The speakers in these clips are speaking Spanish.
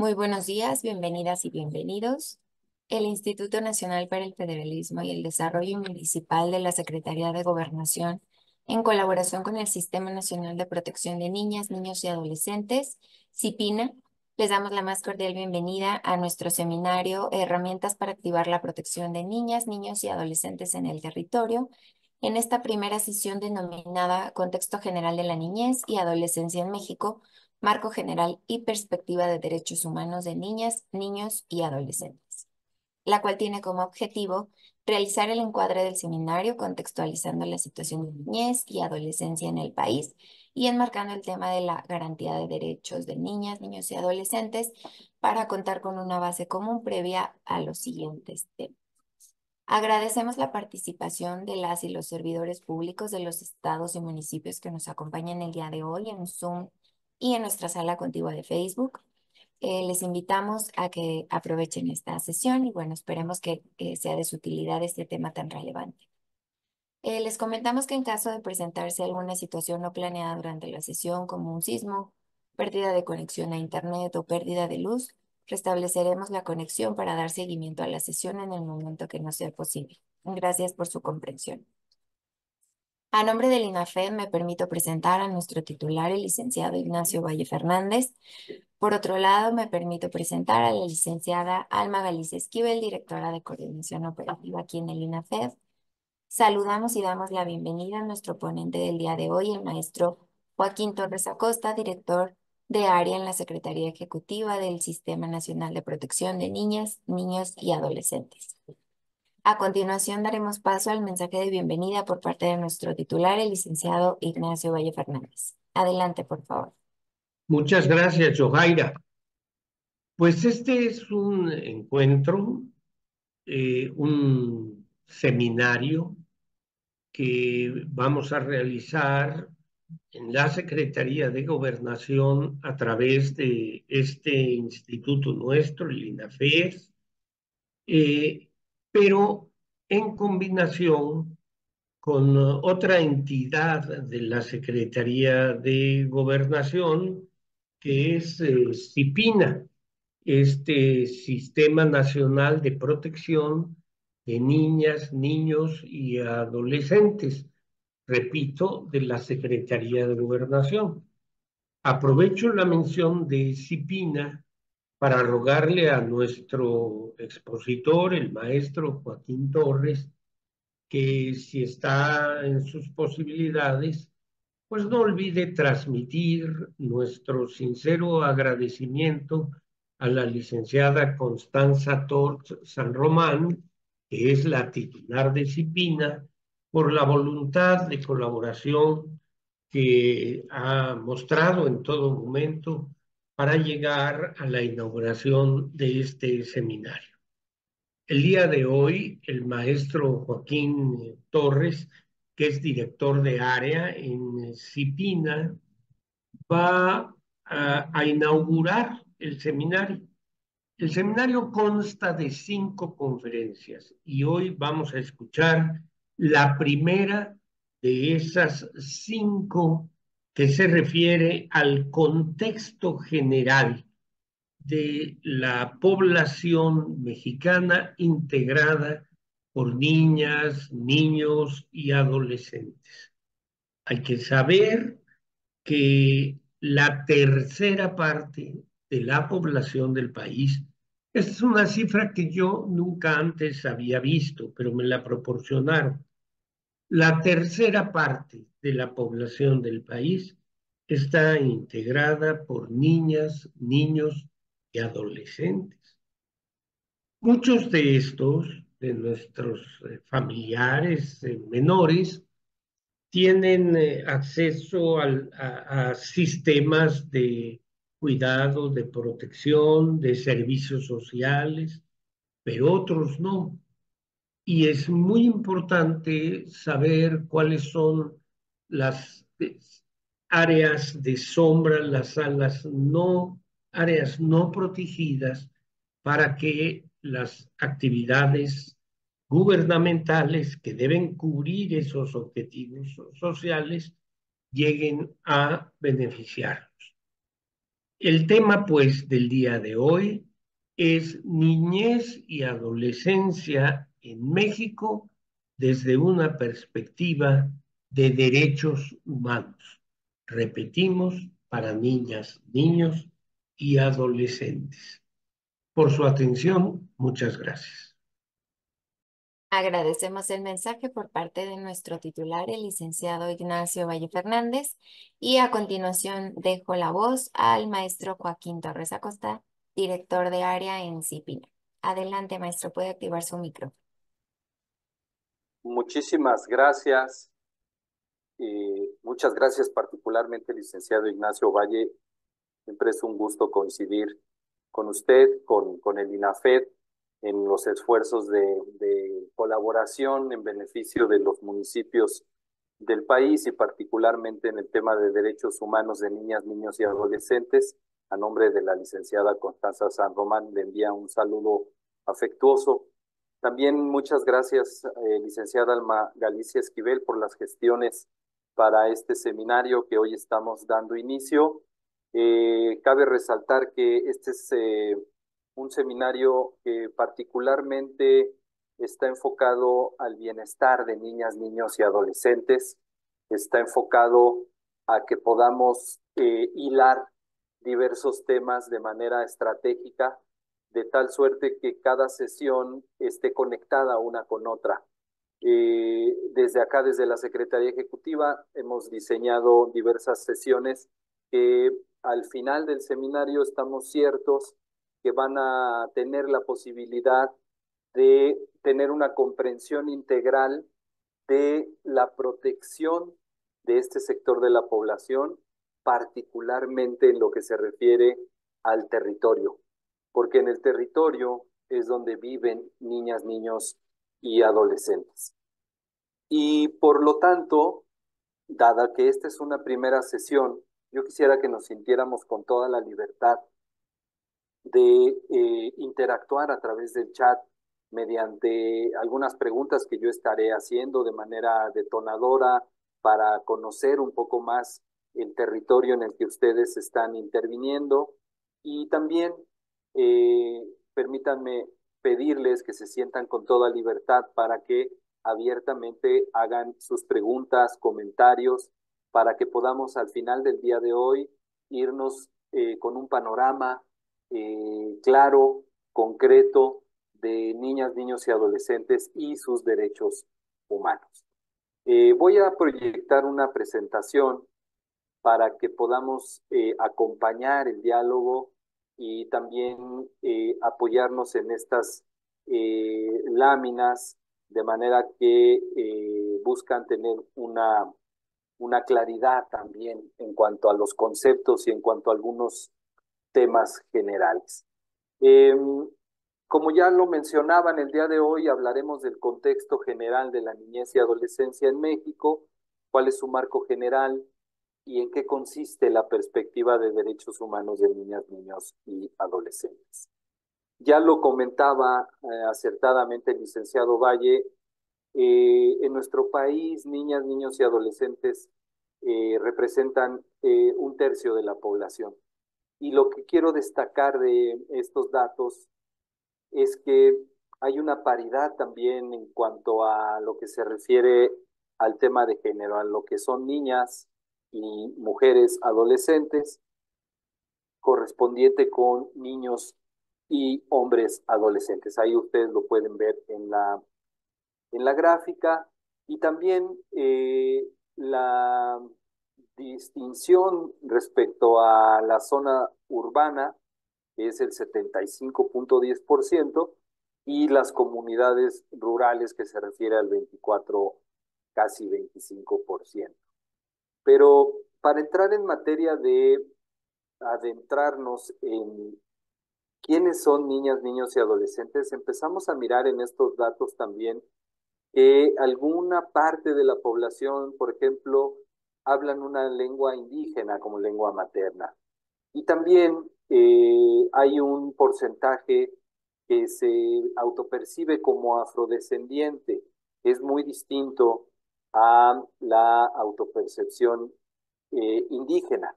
Muy buenos días, bienvenidas y bienvenidos. El Instituto Nacional para el Federalismo y el Desarrollo Municipal de la Secretaría de Gobernación, en colaboración con el Sistema Nacional de Protección de Niñas, Niños y Adolescentes, CIPINA, les damos la más cordial bienvenida a nuestro seminario Herramientas para activar la protección de niñas, niños y adolescentes en el territorio, en esta primera sesión denominada Contexto General de la Niñez y Adolescencia en México, Marco General y Perspectiva de Derechos Humanos de Niñas, Niños y Adolescentes, la cual tiene como objetivo realizar el encuadre del seminario contextualizando la situación de niñez y adolescencia en el país y enmarcando el tema de la garantía de derechos de niñas, niños y adolescentes para contar con una base común previa a los siguientes temas. Agradecemos la participación de las y los servidores públicos de los estados y municipios que nos acompañan el día de hoy en Zoom y en nuestra sala contigua de Facebook. Les invitamos a que aprovechen esta sesión y bueno, esperemos que sea de su utilidad este tema tan relevante. Les comentamos que en caso de presentarse alguna situación no planeada durante la sesión, como un sismo, pérdida de conexión a internet o pérdida de luz, restableceremos la conexión para dar seguimiento a la sesión en el momento que no sea posible. Gracias por su comprensión. A nombre del INAFED me permito presentar a nuestro titular, el licenciado Ignacio Valle Fernández. Por otro lado, me permito presentar a la licenciada Alma Galicia Esquivel, directora de Coordinación Operativa aquí en el INAFED. Saludamos y damos la bienvenida a nuestro ponente del día de hoy, el maestro Joaquín Torres Acosta, director de área en la Secretaría Ejecutiva del Sistema Nacional de Protección de Niñas, Niños y Adolescentes. A continuación daremos paso al mensaje de bienvenida por parte de nuestro titular, el licenciado Ignacio Valle Fernández. Adelante, por favor. Muchas gracias, Johaira. Pues este es un encuentro, un seminario que vamos a realizar en la Secretaría de Gobernación a través de este instituto nuestro, el INAFES, eh, pero en combinación con otra entidad de la Secretaría de Gobernación, que es CIPINA, este Sistema Nacional de Protección de Niñas, Niños y Adolescentes, repito, de la Secretaría de Gobernación. Aprovecho la mención de CIPINA para rogarle a nuestro expositor, el maestro Joaquín Torres, que si está en sus posibilidades, pues no olvide transmitir nuestro sincero agradecimiento a la licenciada Constanza Tort San Román, que es la titular de CIPINA, por la voluntad de colaboración que ha mostrado en todo momento para llegar a la inauguración de este seminario. El día de hoy, el maestro Joaquín Torres, que es director de área en CIPINA, va a inaugurar el seminario. El seminario consta de 5 conferencias y hoy vamos a escuchar la primera de esas 5 que se refiere al contexto general de la población mexicana integrada por niñas, niños y adolescentes. Hay que saber que la tercera parte de la población del país, esta es una cifra que yo nunca antes había visto, pero me la proporcionaron. La tercera parte de la población del país está integrada por niñas, niños y adolescentes. Muchos de estos, de nuestros familiares menores, tienen acceso a sistemas de cuidado, de protección, de servicios sociales, pero otros no. Y es muy importante saber cuáles son las áreas de sombra, áreas no protegidas para que las actividades gubernamentales que deben cubrir esos objetivos sociales lleguen a beneficiarlos. El tema, pues, del día de hoy es niñez y adolescencia en México desde una perspectiva de derechos humanos. Repetimos, para niñas, niños y adolescentes. Por su atención, muchas gracias. Agradecemos el mensaje por parte de nuestro titular, el licenciado Ignacio Valle Fernández, y a continuación dejo la voz al maestro Joaquín Torres Acosta, director de área en CIPINA. Adelante, maestro, puede activar su micro. Muchísimas gracias. Muchas gracias particularmente, licenciado Ignacio Valle. Siempre es un gusto coincidir con usted, con el INAFED, en los esfuerzos de colaboración en beneficio de los municipios del país y particularmente en el tema de derechos humanos de niñas, niños y adolescentes. A nombre de la licenciada Constanza San Román le envía un saludo afectuoso. También muchas gracias, licenciada Alma Galicia Esquivel, por las gestiones para este seminario que hoy estamos dando inicio. Cabe resaltar que este es un seminario que particularmente está enfocado al bienestar de niñas, niños y adolescentes, está enfocado a que podamos hilar diversos temas de manera estratégica, de tal suerte que cada sesión esté conectada una con otra. Desde acá, desde la Secretaría Ejecutiva, hemos diseñado diversas sesiones que al final del seminario estamos ciertos que van a tener la posibilidad de tener una comprensión integral de la protección de este sector de la población, particularmente en lo que se refiere al territorio, porque en el territorio es donde viven niñas, niños y adolescentes. Y por lo tanto, dada que esta es una primera sesión, yo quisiera que nos sintiéramos con toda la libertad de interactuar a través del chat mediante algunas preguntas que yo estaré haciendo de manera detonadora para conocer un poco más el territorio en el que ustedes están interviniendo y también permítanme pedirles que se sientan con toda libertad para que abiertamente hagan sus preguntas, comentarios, para que podamos al final del día de hoy irnos con un panorama claro, concreto de niñas, niños y adolescentes y sus derechos humanos. Voy a proyectar una presentación para que podamos acompañar el diálogo y también apoyarnos en estas láminas de manera que buscan tener una claridad también en cuanto a los conceptos y en cuanto a algunos temas generales. Como ya lo mencionaban, el día de hoy hablaremos del contexto general de la niñez y adolescencia en México, cuál es su marco general y en qué consiste la perspectiva de derechos humanos de niñas, niños y adolescentes. Ya lo comentaba acertadamente el licenciado Valle, en nuestro país niñas, niños y adolescentes representan un tercio de la población. Y lo que quiero destacar de estos datos es que hay una paridad también en cuanto a lo que se refiere al tema de género, a lo que son niñas y mujeres adolescentes, correspondiente con niños y hombres adolescentes. Ahí ustedes lo pueden ver en la gráfica y también la distinción respecto a la zona urbana, que es el 75.10%, y las comunidades rurales, que se refiere al 24, casi 25%. Pero para entrar en materia de adentrarnos en quiénes son niñas, niños y adolescentes, empezamos a mirar en estos datos también que alguna parte de la población, por ejemplo, hablan una lengua indígena como lengua materna. Y también hay un porcentaje que se autopercibe como afrodescendiente, que es muy distinto a la autopercepción indígena.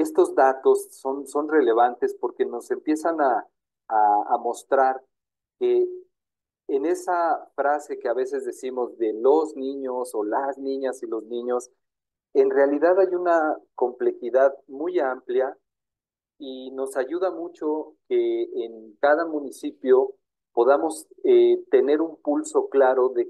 estos datos son relevantes porque nos empiezan a mostrar que en esa frase que a veces decimos de los niños o las niñas y los niños, en realidad hay una complejidad muy amplia y nos ayuda mucho que en cada municipio podamos tener un pulso claro de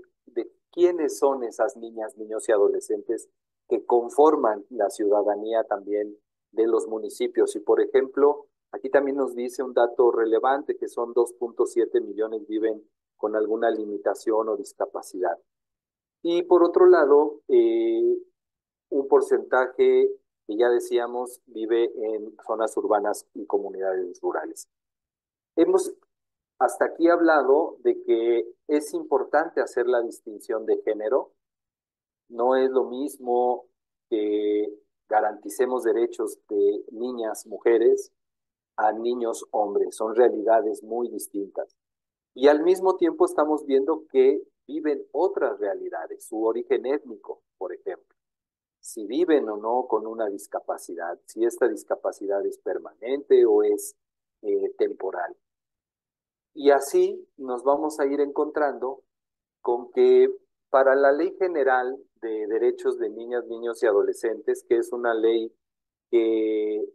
quiénes son esas niñas, niños y adolescentes que conforman la ciudadanía también de los municipios. Y por ejemplo, aquí también nos dice un dato relevante que son 2.7 millones viven con alguna limitación o discapacidad. Y por otro lado, un porcentaje que ya decíamos vive en zonas urbanas y comunidades rurales. Hemos hasta aquí hablado de que es importante hacer la distinción de género. No es lo mismo que garanticemos derechos de niñas, mujeres, a niños, hombres. Son realidades muy distintas. Y al mismo tiempo estamos viendo que viven otras realidades, su origen étnico, por ejemplo, si viven o no con una discapacidad, si esta discapacidad es permanente o es temporal. Y así nos vamos a ir encontrando con que para la Ley General de Derechos de Niñas, Niños y Adolescentes, que es una ley que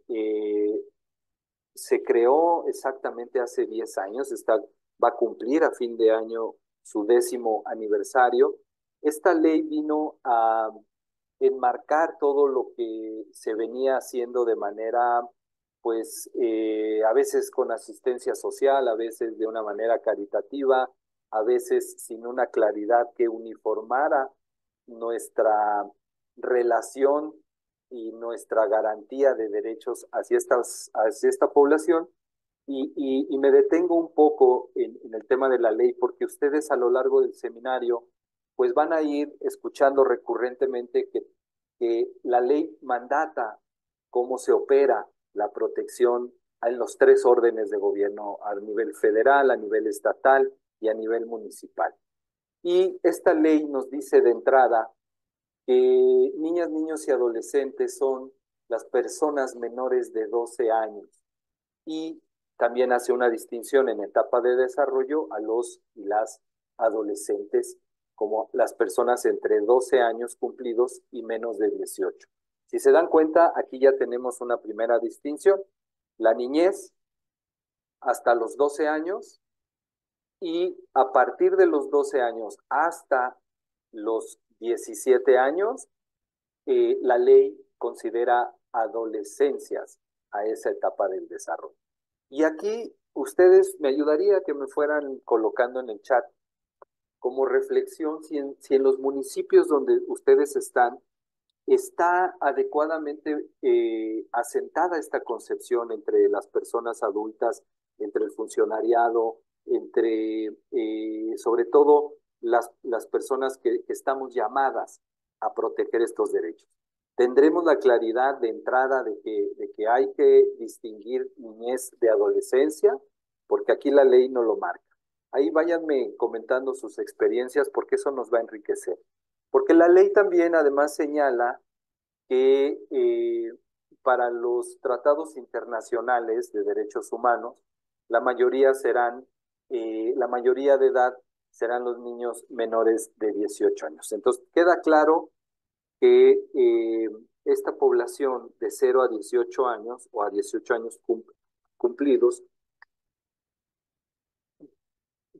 se creó exactamente hace 10 años, va a cumplir a fin de año su 10º aniversario. Esta ley vino a enmarcar todo lo que se venía haciendo de manera, pues, a veces con asistencia social, a veces de una manera caritativa, a veces sin una claridad que uniformara nuestra relación y nuestra garantía de derechos hacia esta población. Y me detengo un poco en el tema de la ley, porque ustedes a lo largo del seminario pues van a ir escuchando recurrentemente que la ley mandata cómo se opera la protección en los 3 órdenes de gobierno, a nivel federal, a nivel estatal y a nivel municipal. Y esta ley nos dice de entrada que niñas, niños y adolescentes son las personas menores de 12 años y también hace una distinción en etapa de desarrollo a los y las adolescentes como las personas entre 12 años cumplidos y menos de 18. Si se dan cuenta, aquí ya tenemos una primera distinción. La niñez hasta los 12 años y a partir de los 12 años hasta los 17 años, la ley considera adolescencias a esa etapa del desarrollo. Y aquí ustedes me ayudaría que me fueran colocando en el chat como reflexión si en los municipios donde ustedes están está adecuadamente asentada esta concepción entre las personas adultas, entre el funcionariado, entre sobre todo las personas que estamos llamadas a proteger estos derechos. Tendremos la claridad de entrada de que hay que distinguir niñez de adolescencia, porque aquí la ley no lo marca. Ahí váyanme comentando sus experiencias porque eso nos va a enriquecer. Porque la ley también además señala que para los tratados internacionales de derechos humanos, la mayoría de edad serán los niños menores de 18 años. Entonces, queda claro que esta población de 0 a 18 años o a 18 años cumplidos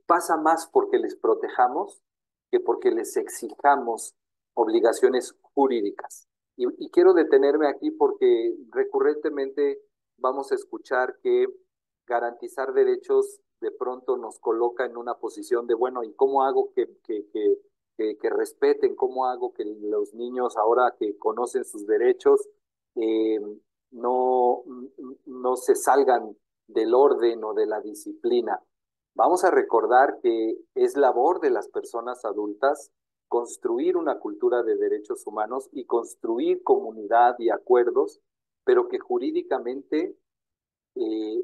pasa más porque les protejamos que porque les exijamos obligaciones jurídicas. Y quiero detenerme aquí porque recurrentemente vamos a escuchar que garantizar derechos de pronto nos coloca en una posición de, bueno, ¿y cómo hago que respeten? ¿Cómo hago que los niños ahora que conocen sus derechos eh, no, no se salgan del orden o de la disciplina? Vamos a recordar que es labor de las personas adultas construir una cultura de derechos humanos y construir comunidad y acuerdos, pero que jurídicamente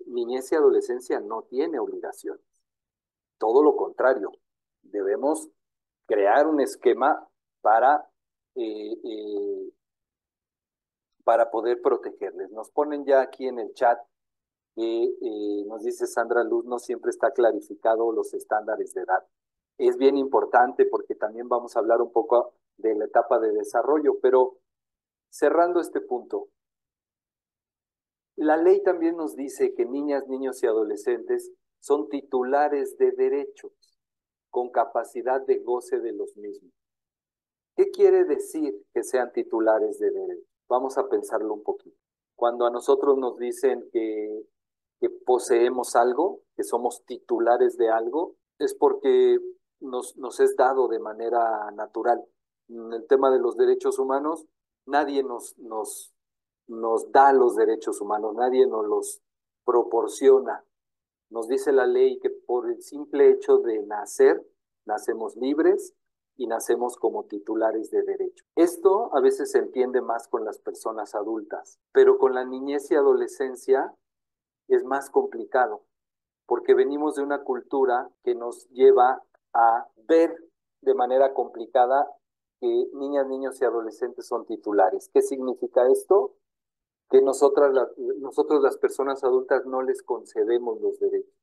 niñez y adolescencia no tiene obligaciones. Todo lo contrario, debemos crear un esquema para para poder protegerles. Nos ponen ya aquí en el chat que nos dice Sandra Luz, no siempre está clarificado los estándares de edad. Es bien importante porque también vamos a hablar un poco de la etapa de desarrollo, pero cerrando este punto, la ley también nos dice que niñas, niños y adolescentes son titulares de derechos con capacidad de goce de los mismos. ¿Qué quiere decir que sean titulares de derechos? Vamos a pensarlo un poquito. Cuando a nosotros nos dicen que poseemos algo, que somos titulares de algo, es porque nos es dado de manera natural. En el tema de los derechos humanos, nadie nos da los derechos humanos, nadie nos los proporciona. Nos dice la ley que por el simple hecho de nacer, nacemos libres y nacemos como titulares de derecho. Esto a veces se entiende más con las personas adultas, pero con la niñez y adolescencia es más complicado, porque venimos de una cultura que nos lleva a ver de manera complicada que niñas, niños y adolescentes son titulares. ¿Qué significa esto? Que nosotros las personas adultas no les concedemos los derechos.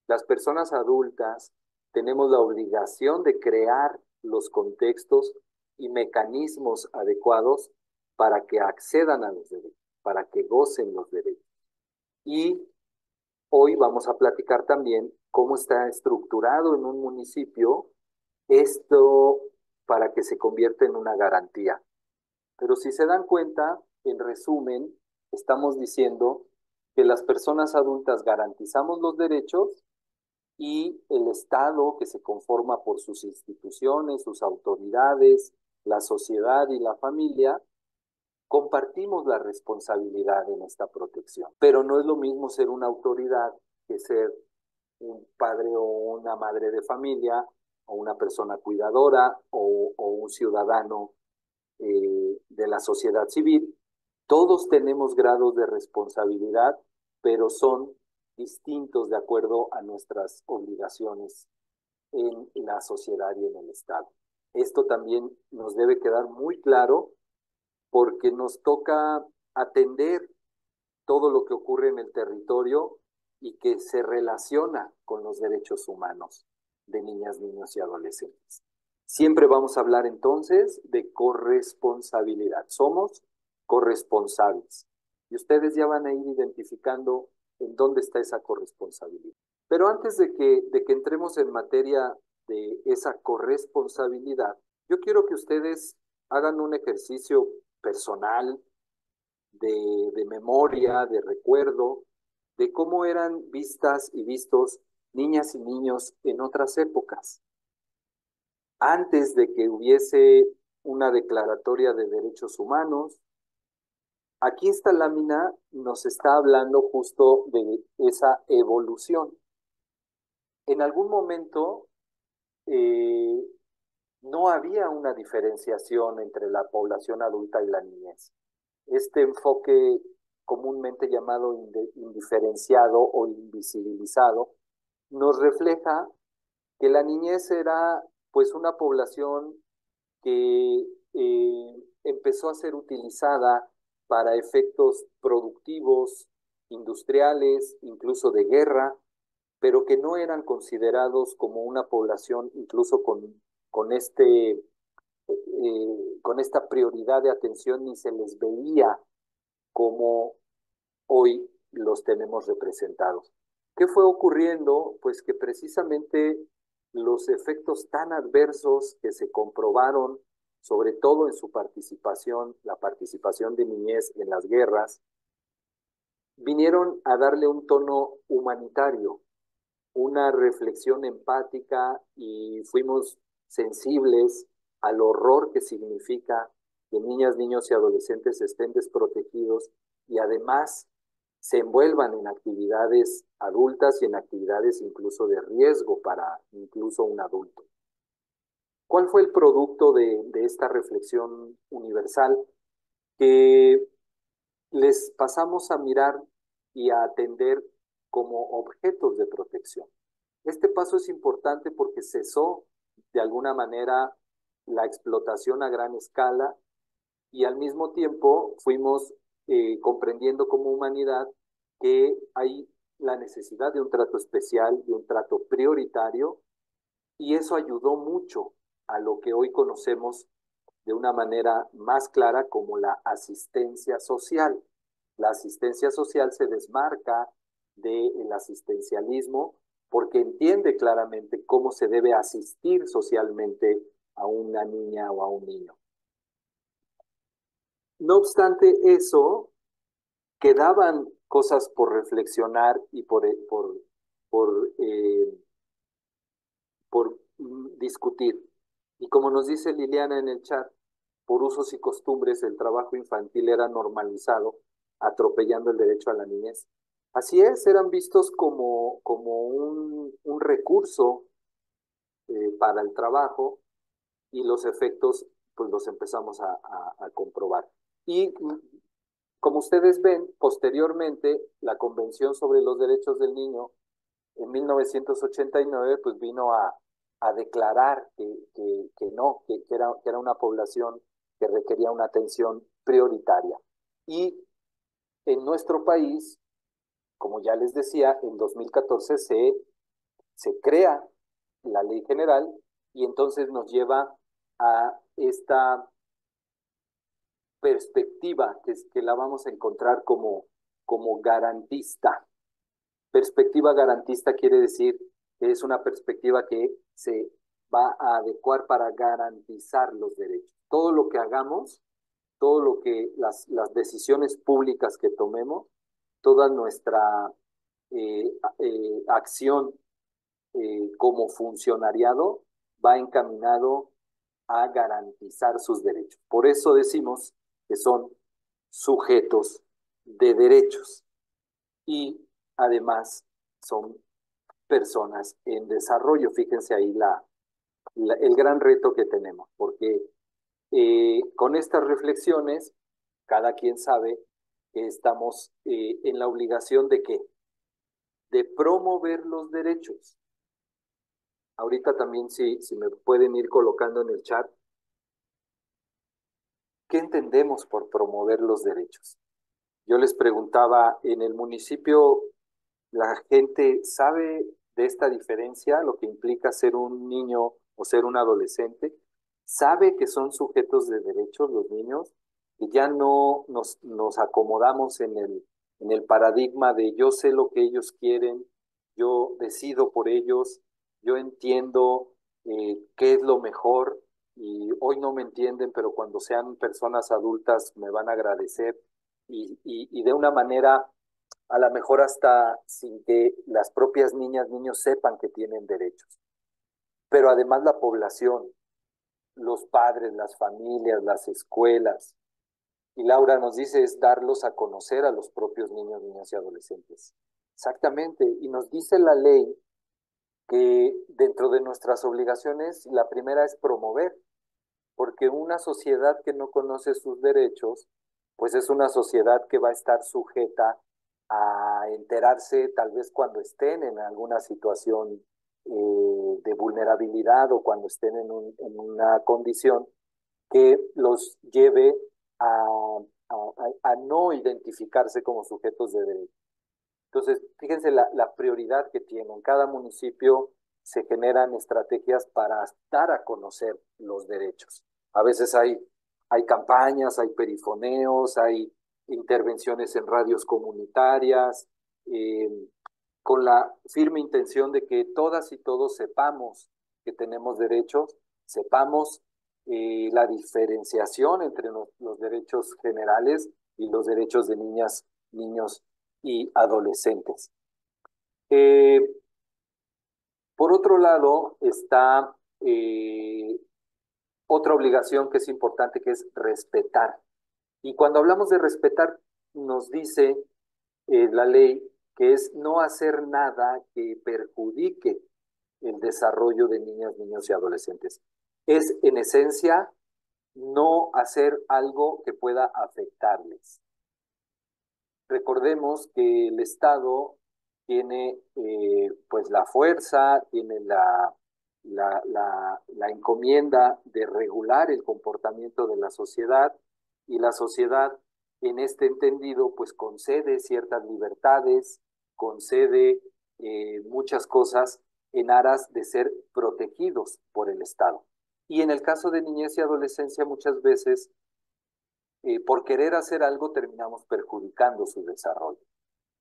Las personas adultas tenemos la obligación de crear los contextos y mecanismos adecuados para que accedan a los derechos, para que gocen los derechos. Y hoy vamos a platicar también cómo está estructurado en un municipio esto para que se convierta en una garantía. Pero si se dan cuenta, en resumen, estamos diciendo que las personas adultas garantizamos los derechos y el Estado, que se conforma por sus instituciones, sus autoridades, la sociedad y la familia, compartimos la responsabilidad en esta protección. Pero no es lo mismo ser una autoridad que ser un padre o una madre de familia, o una persona cuidadora, o un ciudadano de la sociedad civil. Todos tenemos grados de responsabilidad, pero son distintos de acuerdo a nuestras obligaciones en la sociedad y en el Estado. Esto también nos debe quedar muy claro porque nos toca atender todo lo que ocurre en el territorio y que se relaciona con los derechos humanos de niñas, niños y adolescentes. Siempre vamos a hablar entonces de corresponsabilidad. Somos corresponsables. Y ustedes ya van a ir identificando en dónde está esa corresponsabilidad. Pero antes de que entremos en materia de esa corresponsabilidad, yo quiero que ustedes hagan un ejercicio personal de memoria, de recuerdo, de cómo eran vistas y vistos niñas y niños en otras épocas. Antes de que hubiese una declaratoria de derechos humanos, aquí esta lámina nos está hablando justo de esa evolución. En algún momento no había una diferenciación entre la población adulta y la niñez. Este enfoque comúnmente llamado indiferenciado o invisibilizado nos refleja que la niñez era pues una población que empezó a ser utilizada para efectos productivos, industriales, incluso de guerra, pero que no eran considerados como una población incluso con esta prioridad de atención, ni se les veía como hoy los tenemos representados. ¿Qué fue ocurriendo? Pues que precisamente los efectos tan adversos que se comprobaron, sobre todo en su participación, la participación de niñez en las guerras, vinieron a darle un tono humanitario, una reflexión empática y fuimos sensibles al horror que significa que niñas, niños y adolescentes estén desprotegidos y además se envuelvan en actividades adultas y en actividades incluso de riesgo para incluso un adulto. ¿Cuál fue el producto de esta reflexión universal? Que les pasamos a mirar y a atender como objetos de protección. Este paso es importante porque cesó de alguna manera la explotación a gran escala y al mismo tiempo fuimos comprendiendo como humanidad que hay la necesidad de un trato especial, de un trato prioritario, y eso ayudó mucho a lo que hoy conocemos de una manera más clara como la asistencia social. La asistencia social se desmarca del asistencialismo porque entiende claramente cómo se debe asistir socialmente a una niña o a un niño. No obstante eso, quedaban cosas por reflexionar y por discutir. Y como nos dice Liliana en el chat, por usos y costumbres el trabajo infantil era normalizado, atropellando el derecho a la niñez. Así es, eran vistos como un recurso para el trabajo, y los efectos pues los empezamos a comprobar. Y como ustedes ven, posteriormente la Convención sobre los Derechos del Niño en 1989 pues vino a declarar que no, que era una población que requería una atención prioritaria. Y en nuestro país, como ya les decía, en 2014 se crea la ley general, y entonces nos lleva a esta perspectiva que la vamos a encontrar como garantista. Perspectiva garantista quiere decir que es una perspectiva que se va a adecuar para garantizar los derechos. Todo lo que hagamos, todo lo que las decisiones públicas que tomemos, toda nuestra acción como funcionariado va encaminado a garantizar sus derechos. Por eso decimos que son sujetos de derechos, y además son personas en desarrollo. Fíjense ahí el gran reto que tenemos, porque con estas reflexiones, cada quien sabe que estamos en la obligación de ¿qué? De promover los derechos. Ahorita también si me pueden ir colocando en el chat, ¿qué entendemos por promover los derechos? Yo les preguntaba, en el municipio, ¿la gente sabe de esta diferencia, lo que implica ser un niño o ser un adolescente? ¿Sabe que son sujetos de derechos los niños? Y ya no nos acomodamos en el paradigma de yo sé lo que ellos quieren, yo decido por ellos, yo entiendo qué es lo mejor, y hoy no me entienden, pero cuando sean personas adultas me van a agradecer, y de una manera a lo mejor hasta sin que las propias niñas, niños sepan que tienen derechos. Pero además la población, los padres, las familias, las escuelas, y Laura nos dice es darlos a conocer a los propios niños, niñas y adolescentes. Exactamente, y nos dice la ley que dentro de nuestras obligaciones, la primera es promover, porque una sociedad que no conoce sus derechos, pues es una sociedad que va a estar sujeta a enterarse tal vez cuando estén en alguna situación de vulnerabilidad, o cuando estén en una condición que los lleve a no identificarse como sujetos de derecho. Entonces, fíjense la prioridad que tienen. En cada municipio se generan estrategias para dar a conocer los derechos. A veces hay campañas, hay perifoneos, hay intervenciones en radios comunitarias, con la firme intención de que todas y todos sepamos que tenemos derechos, sepamos la diferenciación entre los derechos generales y los derechos de niñas, niños y adolescentes. Por otro lado, está otra obligación que es importante, que es respetar. Y cuando hablamos de respetar, nos dice la ley que es no hacer nada que perjudique el desarrollo de niñas, niños y adolescentes. Es, en esencia, no hacer algo que pueda afectarles. Recordemos que el Estado tiene pues la fuerza, tiene la encomienda de regular el comportamiento de la sociedad, y la sociedad en este entendido pues concede ciertas libertades, concede muchas cosas en aras de ser protegidos por el Estado. Y en el caso de niñez y adolescencia muchas veces por querer hacer algo terminamos perjudicando su desarrollo.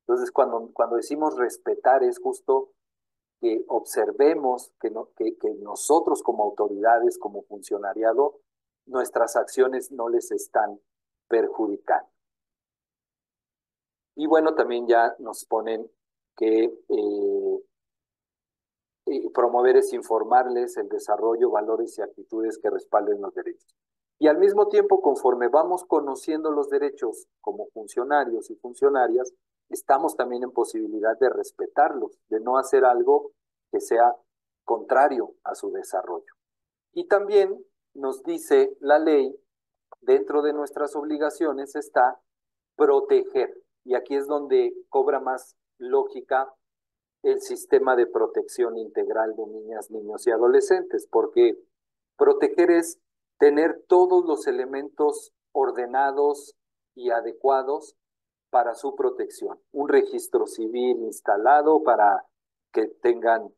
Entonces cuando decimos respetar es justo que observemos que nosotros como autoridades, como funcionariado, nuestras acciones no les están perjudicando. Y bueno, también ya nos ponen que promover es informarles el desarrollo, valores y actitudes que respalden los derechos. Y al mismo tiempo, conforme vamos conociendo los derechos como funcionarios y funcionarias, estamos también en posibilidad de respetarlos, de no hacer algo que sea contrario a su desarrollo. Y también nos dice la ley, dentro de nuestras obligaciones está proteger. Y aquí es donde cobra más lógica el sistema de protección integral de niñas, niños y adolescentes, porque proteger es tener todos los elementos ordenados y adecuados para su protección. Un registro civil instalado para que tengan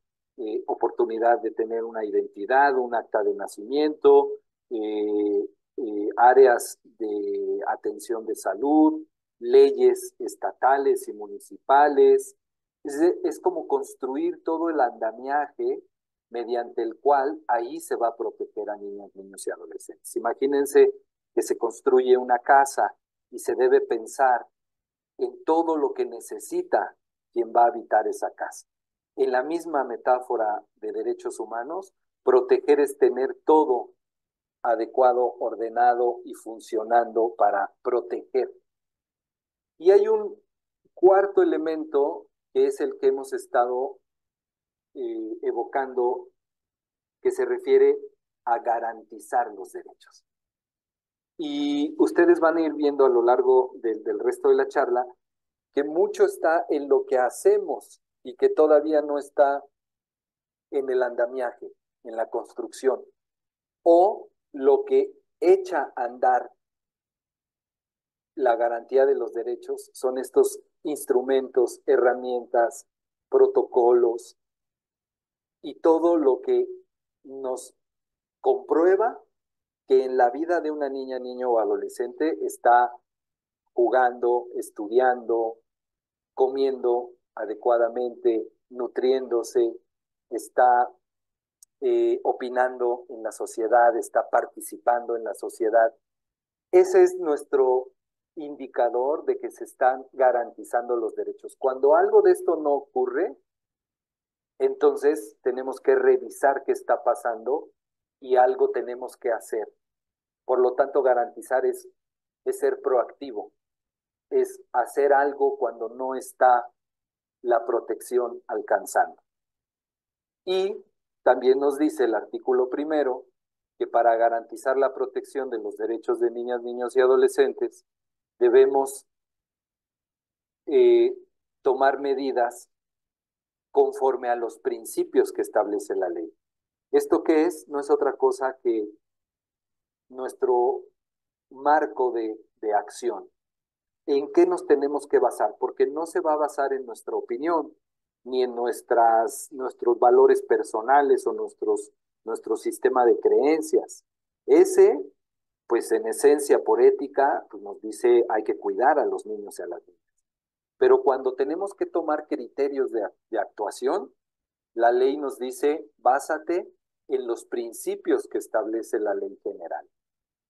oportunidad de tener una identidad, un acta de nacimiento, áreas de atención de salud, leyes estatales y municipales. Es como construir todo el andamiaje mediante el cual ahí se va a proteger a niñas, niños y adolescentes. Imagínense que se construye una casa y se debe pensar en todo lo que necesita quien va a habitar esa casa. En la misma metáfora de derechos humanos, proteger es tener todo adecuado, ordenado y funcionando para proteger. Y hay un cuarto elemento que es el que hemos estado evocando, que se refiere a garantizar los derechos. Y ustedes van a ir viendo a lo largo del resto de la charla que mucho está en lo que hacemos y que todavía no está en el andamiaje, en la construcción, o lo que echa a andar la garantía de los derechos son estos instrumentos, herramientas, protocolos y todo lo que nos comprueba que en la vida de una niña, niño o adolescente está jugando, estudiando, comiendo adecuadamente, nutriéndose, está opinando en la sociedad, está participando en la sociedad. Ese es nuestro indicador de que se están garantizando los derechos. Cuando algo de esto no ocurre, entonces tenemos que revisar qué está pasando y algo tenemos que hacer. Por lo tanto, garantizar es ser proactivo, es hacer algo cuando no está la protección alcanzando. Y también nos dice el artículo primero que para garantizar la protección de los derechos de niñas, niños y adolescentes, debemos tomar medidas conforme a los principios que establece la ley. ¿Esto qué es? No es otra cosa que nuestro marco de acción. ¿En qué nos tenemos que basar? Porque no se va a basar en nuestra opinión, ni en nuestros valores personales o nuestro sistema de creencias. Ese, pues en esencia, por ética, pues nos dice hay que cuidar a los niños y a las niñas. Pero cuando tenemos que tomar criterios de actuación, la ley nos dice, básate en los principios que establece la ley general.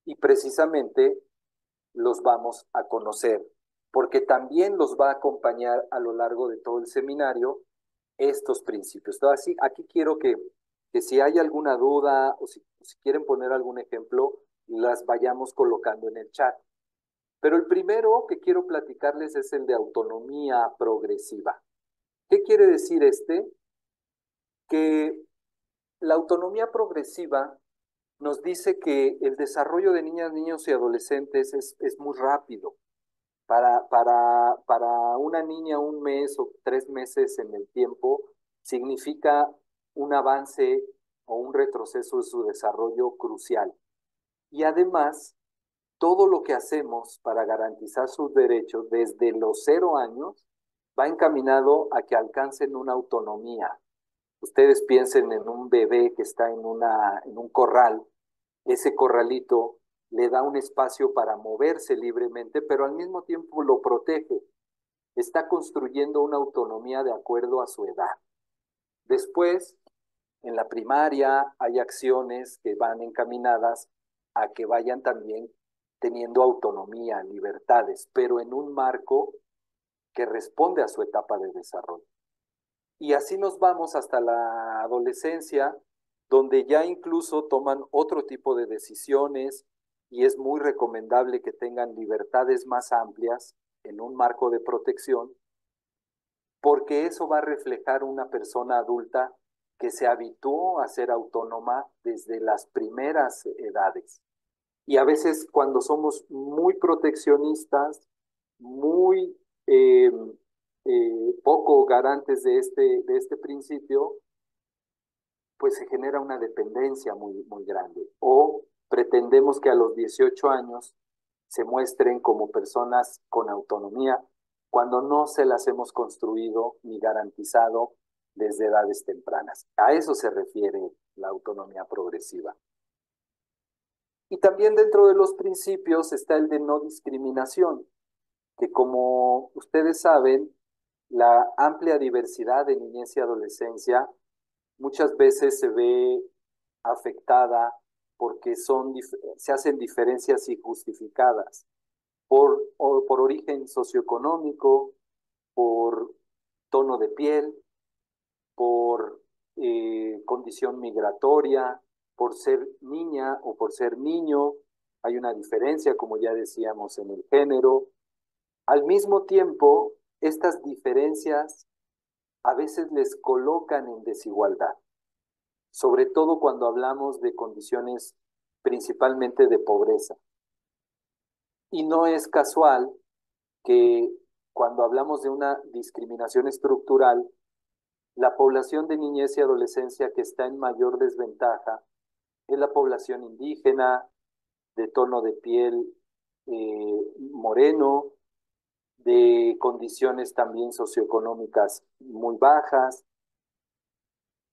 Y precisamente los vamos a conocer, porque también los va a acompañar a lo largo de todo el seminario estos principios. Entonces, aquí quiero que si hay alguna duda o si quieren poner algún ejemplo, las vayamos colocando en el chat. Pero el primero que quiero platicarles es el de autonomía progresiva. ¿Qué quiere decir este? Que la autonomía progresiva nos dice que el desarrollo de niñas, niños y adolescentes es muy rápido. Para una niña 1 mes o 3 meses en el tiempo significa un avance o un retroceso de su desarrollo crucial. Y además, todo lo que hacemos para garantizar sus derechos desde los 0 años va encaminado a que alcancen una autonomía. Ustedes piensen en un bebé que está en un corral. Ese corralito le da un espacio para moverse libremente, pero al mismo tiempo lo protege. Está construyendo una autonomía de acuerdo a su edad. Después, en la primaria hay acciones que van encaminadas a que vayan también teniendo autonomía, libertades, pero en un marco que responde a su etapa de desarrollo. Y así nos vamos hasta la adolescencia, donde ya incluso toman otro tipo de decisiones y es muy recomendable que tengan libertades más amplias en un marco de protección, porque eso va a reflejar una persona adulta que se habituó a ser autónoma desde las primeras edades. Y a veces cuando somos muy proteccionistas, muy poco garantes de este principio, pues se genera una dependencia muy grande. O pretendemos que a los 18 años se muestren como personas con autonomía cuando no se las hemos construido ni garantizado desde edades tempranas. A eso se refiere la autonomía progresiva. Y también dentro de los principios está el de no discriminación, que como ustedes saben, la amplia diversidad de niñez y adolescencia muchas veces se ve afectada porque se hacen diferencias injustificadas por origen socioeconómico, por tono de piel, por condición migratoria, por ser niña o por ser niño. Hay una diferencia, como ya decíamos, en el género. Al mismo tiempo, estas diferencias a veces les colocan en desigualdad, sobre todo cuando hablamos de condiciones principalmente de pobreza. Y no es casual que cuando hablamos de una discriminación estructural, la población de niñez y adolescencia que está en mayor desventaja es la población indígena, de tono de piel moreno, de condiciones también socioeconómicas muy bajas,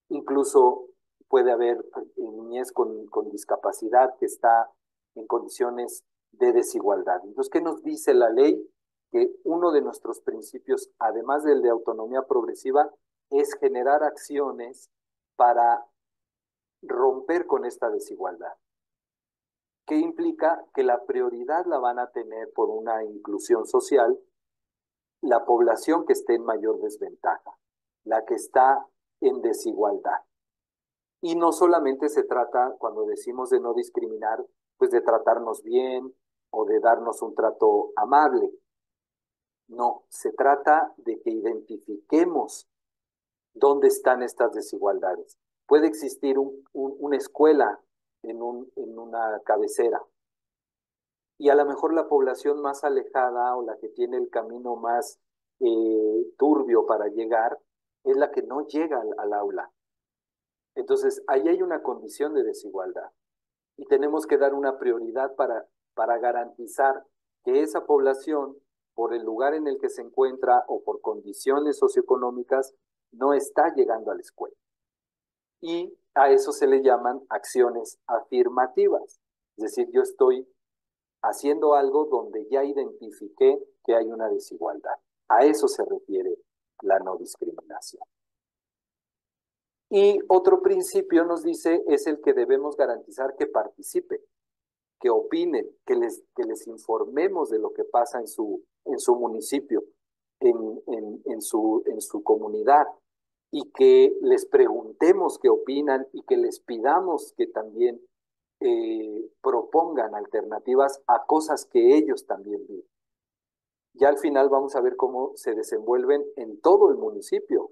incluso puede haber niñez con discapacidad que está en condiciones de desigualdad. Entonces, ¿qué nos dice la ley? Que uno de nuestros principios, además del de autonomía progresiva, es generar acciones para romper con esta desigualdad. ¿Qué implica? Que la prioridad la van a tener por una inclusión social la población que esté en mayor desventaja, la que está en desigualdad. Y no solamente se trata, cuando decimos de no discriminar, pues de tratarnos bien o de darnos un trato amable. No, se trata de que identifiquemos dónde están estas desigualdades. Puede existir una escuela en una cabecera y a lo mejor la población más alejada o la que tiene el camino más turbio para llegar es la que no llega al aula. Entonces, ahí hay una condición de desigualdad y tenemos que dar una prioridad para garantizar que esa población, por el lugar en el que se encuentra o por condiciones socioeconómicas, no está llegando a la escuela. Y a eso se le llaman acciones afirmativas. Es decir, yo estoy haciendo algo donde ya identifiqué que hay una desigualdad. A eso se refiere la no discriminación. Y otro principio nos dice es el que debemos garantizar que participen, que opinen, que les informemos de lo que pasa en su municipio, en su comunidad, y que les preguntemos qué opinan y que les pidamos que también propongan alternativas a cosas que ellos también viven. Ya al final vamos a ver cómo se desenvuelven en todo el municipio.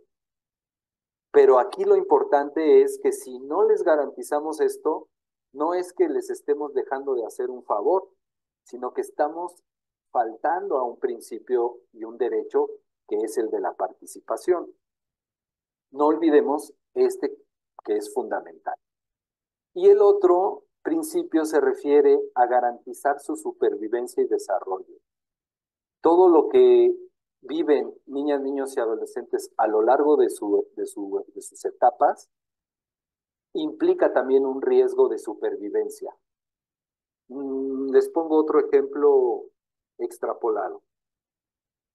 Pero aquí lo importante es que si no les garantizamos esto, no es que les estemos dejando de hacer un favor, sino que estamos faltando a un principio y un derecho que es el de la participación. No olvidemos este que es fundamental. Y el otro principio se refiere a garantizar su supervivencia y desarrollo. Todo lo que viven niñas, niños y adolescentes a lo largo de sus etapas implica también un riesgo de supervivencia. Les pongo otro ejemplo extrapolado.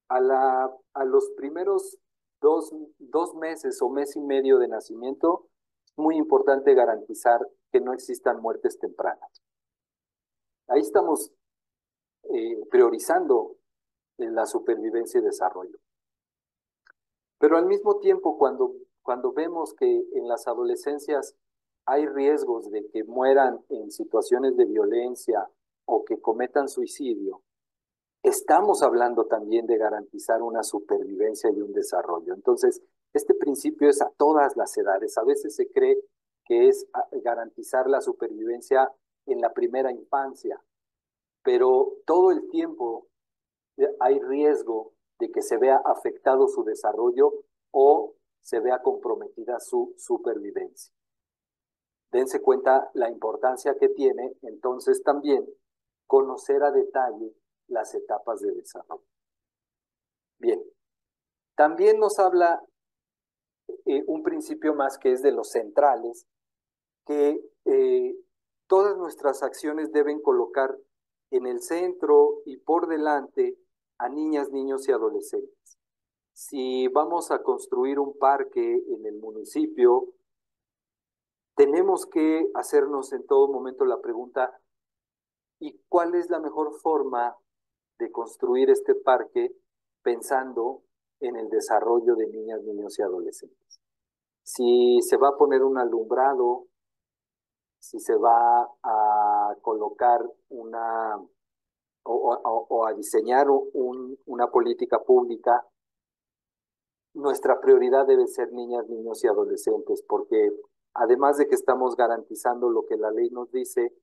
A los primeros dos meses o mes y medio de nacimiento, es muy importante garantizar que no existan muertes tempranas. Ahí estamos priorizando la supervivencia y desarrollo. Pero al mismo tiempo, cuando vemos que en las adolescencias hay riesgos de que mueran en situaciones de violencia o que cometan suicidio, estamos hablando también de garantizar una supervivencia y un desarrollo. Entonces, este principio es a todas las edades. A veces se cree que es garantizar la supervivencia en la primera infancia, pero todo el tiempo hay riesgo de que se vea afectado su desarrollo o se vea comprometida su supervivencia. Dense cuenta la importancia que tiene entonces también conocer a detalle las etapas de desarrollo. Bien, también nos habla un principio más que es de los centrales, que todas nuestras acciones deben colocar en el centro y por delante a niñas, niños y adolescentes. Si vamos a construir un parque en el municipio, tenemos que hacernos en todo momento la pregunta, ¿y cuál es la mejor forma de construir este parque pensando en el desarrollo de niñas, niños y adolescentes? Si se va a poner un alumbrado, si se va a colocar o a diseñar una política pública, nuestra prioridad debe ser niñas, niños y adolescentes, porque además de que estamos garantizando lo que la ley nos dice,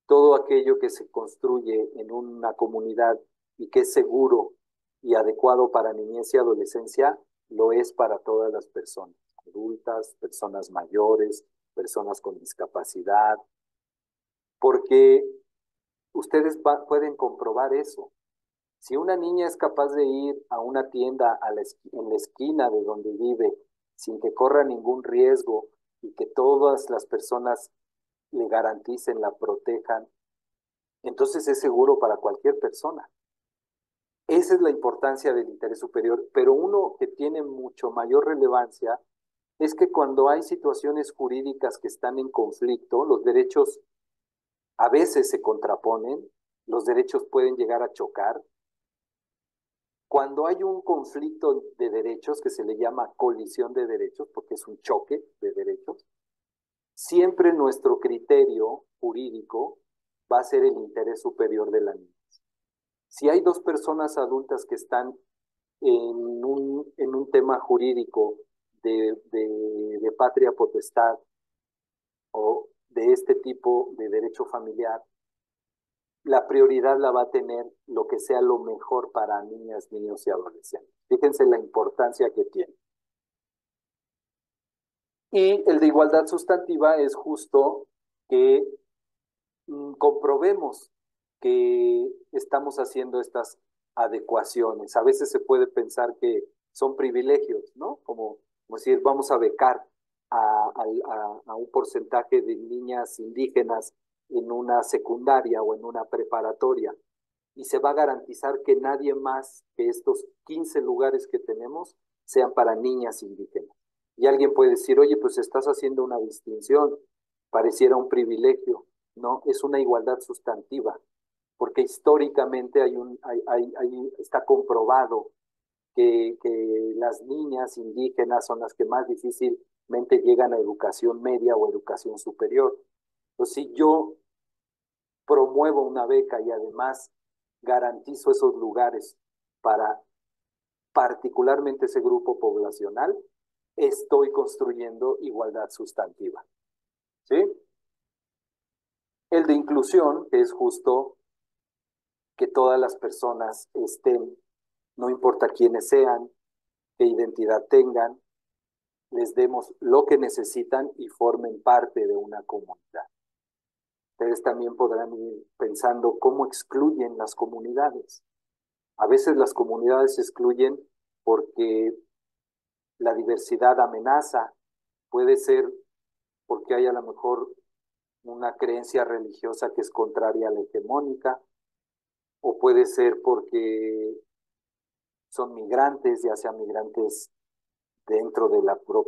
todo aquello que se construye en una comunidad y que es seguro y adecuado para niñez y adolescencia, lo es para todas las personas, adultas, personas mayores, personas con discapacidad, porque ustedes pueden comprobar eso. Si una niña es capaz de ir a una tienda en la esquina de donde vive sin que corra ningún riesgo y que todas las personas le garanticen, la protejan, entonces es seguro para cualquier persona. Esa es la importancia del interés superior, pero uno que tiene mucho mayor relevancia es que cuando hay situaciones jurídicas que están en conflicto, los derechos a veces se contraponen, los derechos pueden llegar a chocar. Cuando hay un conflicto de derechos que se le llama colisión de derechos, porque es un choque de derechos, siempre nuestro criterio jurídico va a ser el interés superior de la niña. Si hay dos personas adultas que están en un tema jurídico de patria potestad o de este tipo de derecho familiar, la prioridad la va a tener lo que sea lo mejor para niñas, niños y adolescentes. Fíjense la importancia que tiene. Y el de igualdad sustantiva es justo que comprobemos que estamos haciendo estas adecuaciones. A veces se puede pensar que son privilegios, ¿no? Como decir, vamos a becar a un porcentaje de niñas indígenas en una secundaria o en una preparatoria y se va a garantizar que nadie más que estos 15 lugares que tenemos sean para niñas indígenas. Y alguien puede decir, oye, pues estás haciendo una distinción, pareciera un privilegio. No, es una igualdad sustantiva, porque históricamente está comprobado que las niñas indígenas son las que más difícilmente llegan a educación media o educación superior. Entonces, si yo promuevo una beca y además garantizo esos lugares para particularmente ese grupo poblacional, estoy construyendo igualdad sustantiva. ¿Sí? El de inclusión, que es justo que todas las personas estén, no importa quiénes sean, qué identidad tengan, les demos lo que necesitan y formen parte de una comunidad. Ustedes también podrán ir pensando cómo excluyen las comunidades. A veces las comunidades se excluyen porque la diversidad amenaza, puede ser porque hay a lo mejor una creencia religiosa que es contraria a la hegemónica, o puede ser porque son migrantes, ya sean migrantes dentro de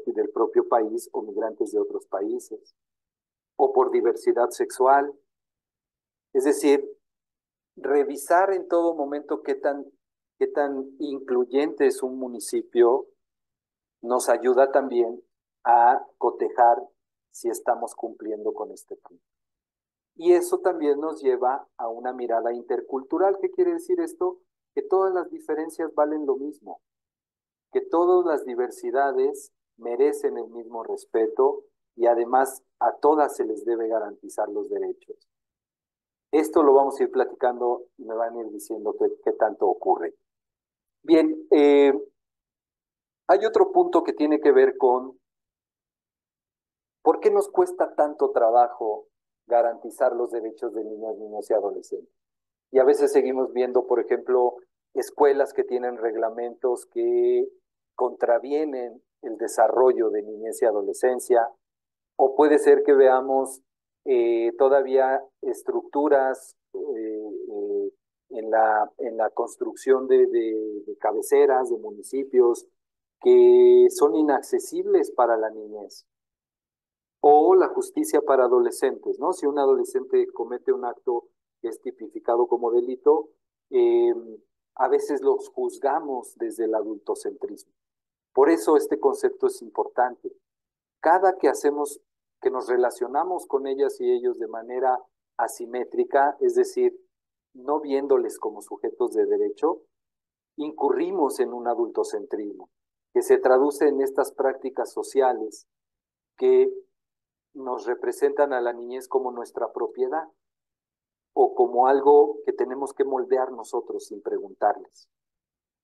del propio país o migrantes de otros países, o por diversidad sexual. Es decir, revisar en todo momento qué tan incluyente es un municipio nos ayuda también a cotejar si estamos cumpliendo con este punto. Y eso también nos lleva a una mirada intercultural. ¿Qué quiere decir esto? Que todas las diferencias valen lo mismo, que todas las diversidades merecen el mismo respeto y además a todas se les debe garantizar los derechos. Esto lo vamos a ir platicando y me van a ir diciendo qué tanto ocurre. Bien, hay otro punto que tiene que ver con ¿por qué nos cuesta tanto trabajo garantizar los derechos de niñas, niños y adolescentes? Y a veces seguimos viendo, por ejemplo, escuelas que tienen reglamentos que contravienen el desarrollo de niñez y adolescencia, o puede ser que veamos todavía estructuras en la construcción de cabeceras, de municipios, que son inaccesibles para la niñez. O la justicia para adolescentes, ¿no? Si un adolescente comete un acto que es tipificado como delito, a veces los juzgamos desde el adultocentrismo. Por eso este concepto es importante. Cada que hacemos, que nos relacionamos con ellas y ellos de manera asimétrica, es decir, no viéndoles como sujetos de derecho, incurrimos en un adultocentrismo, que se traduce en estas prácticas sociales que nos representan a la niñez como nuestra propiedad o como algo que tenemos que moldear nosotros sin preguntarles.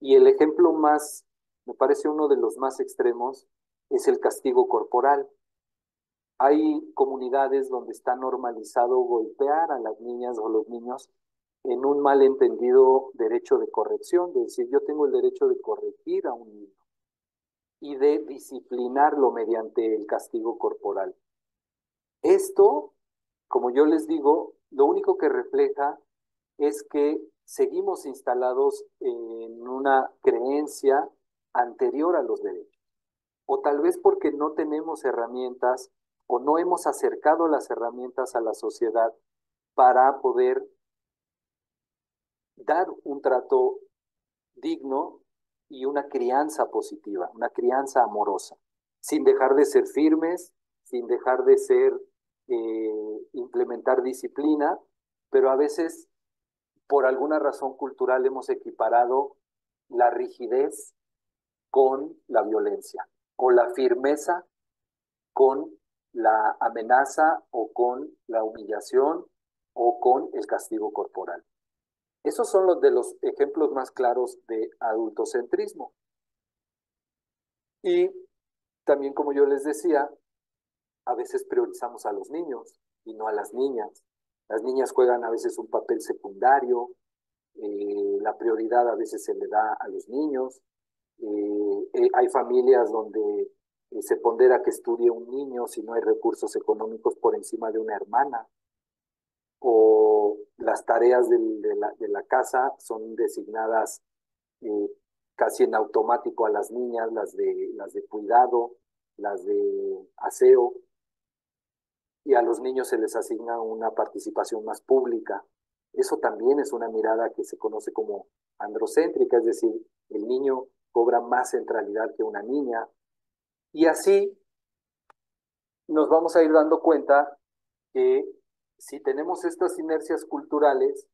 Y el ejemplo más, me parece uno de los más extremos, es el castigo corporal. Hay comunidades donde está normalizado golpear a las niñas o los niños en un malentendido derecho de corrección, de decir, yo tengo el derecho de corregir a un niño y de disciplinarlo mediante el castigo corporal. Esto, como yo les digo, lo único que refleja es que seguimos instalados en una creencia anterior a los derechos, o tal vez porque no tenemos herramientas o no hemos acercado las herramientas a la sociedad para poder dar un trato digno y una crianza positiva, una crianza amorosa, sin dejar de ser firmes, sin dejar de ser, implementar disciplina, pero a veces por alguna razón cultural hemos equiparado la rigidez con la violencia o la firmeza con la amenaza o con la humillación o con el castigo corporal. Esos son los de los ejemplos más claros de adultocentrismo. Y también, como yo les decía, a veces priorizamos a los niños y no a las niñas. Las niñas juegan a veces un papel secundario, la prioridad a veces se le da a los niños. Hay familias donde se pondera que estudie un niño si no hay recursos económicos por encima de una hermana, o las tareas de la casa son designadas casi en automático a las niñas, las de cuidado, las de aseo, y a los niños se les asigna una participación más pública. Eso también es una mirada que se conoce como androcéntrica, es decir, el niño cobra más centralidad que una niña. Y así nos vamos a ir dando cuenta que si tenemos estas inercias culturales,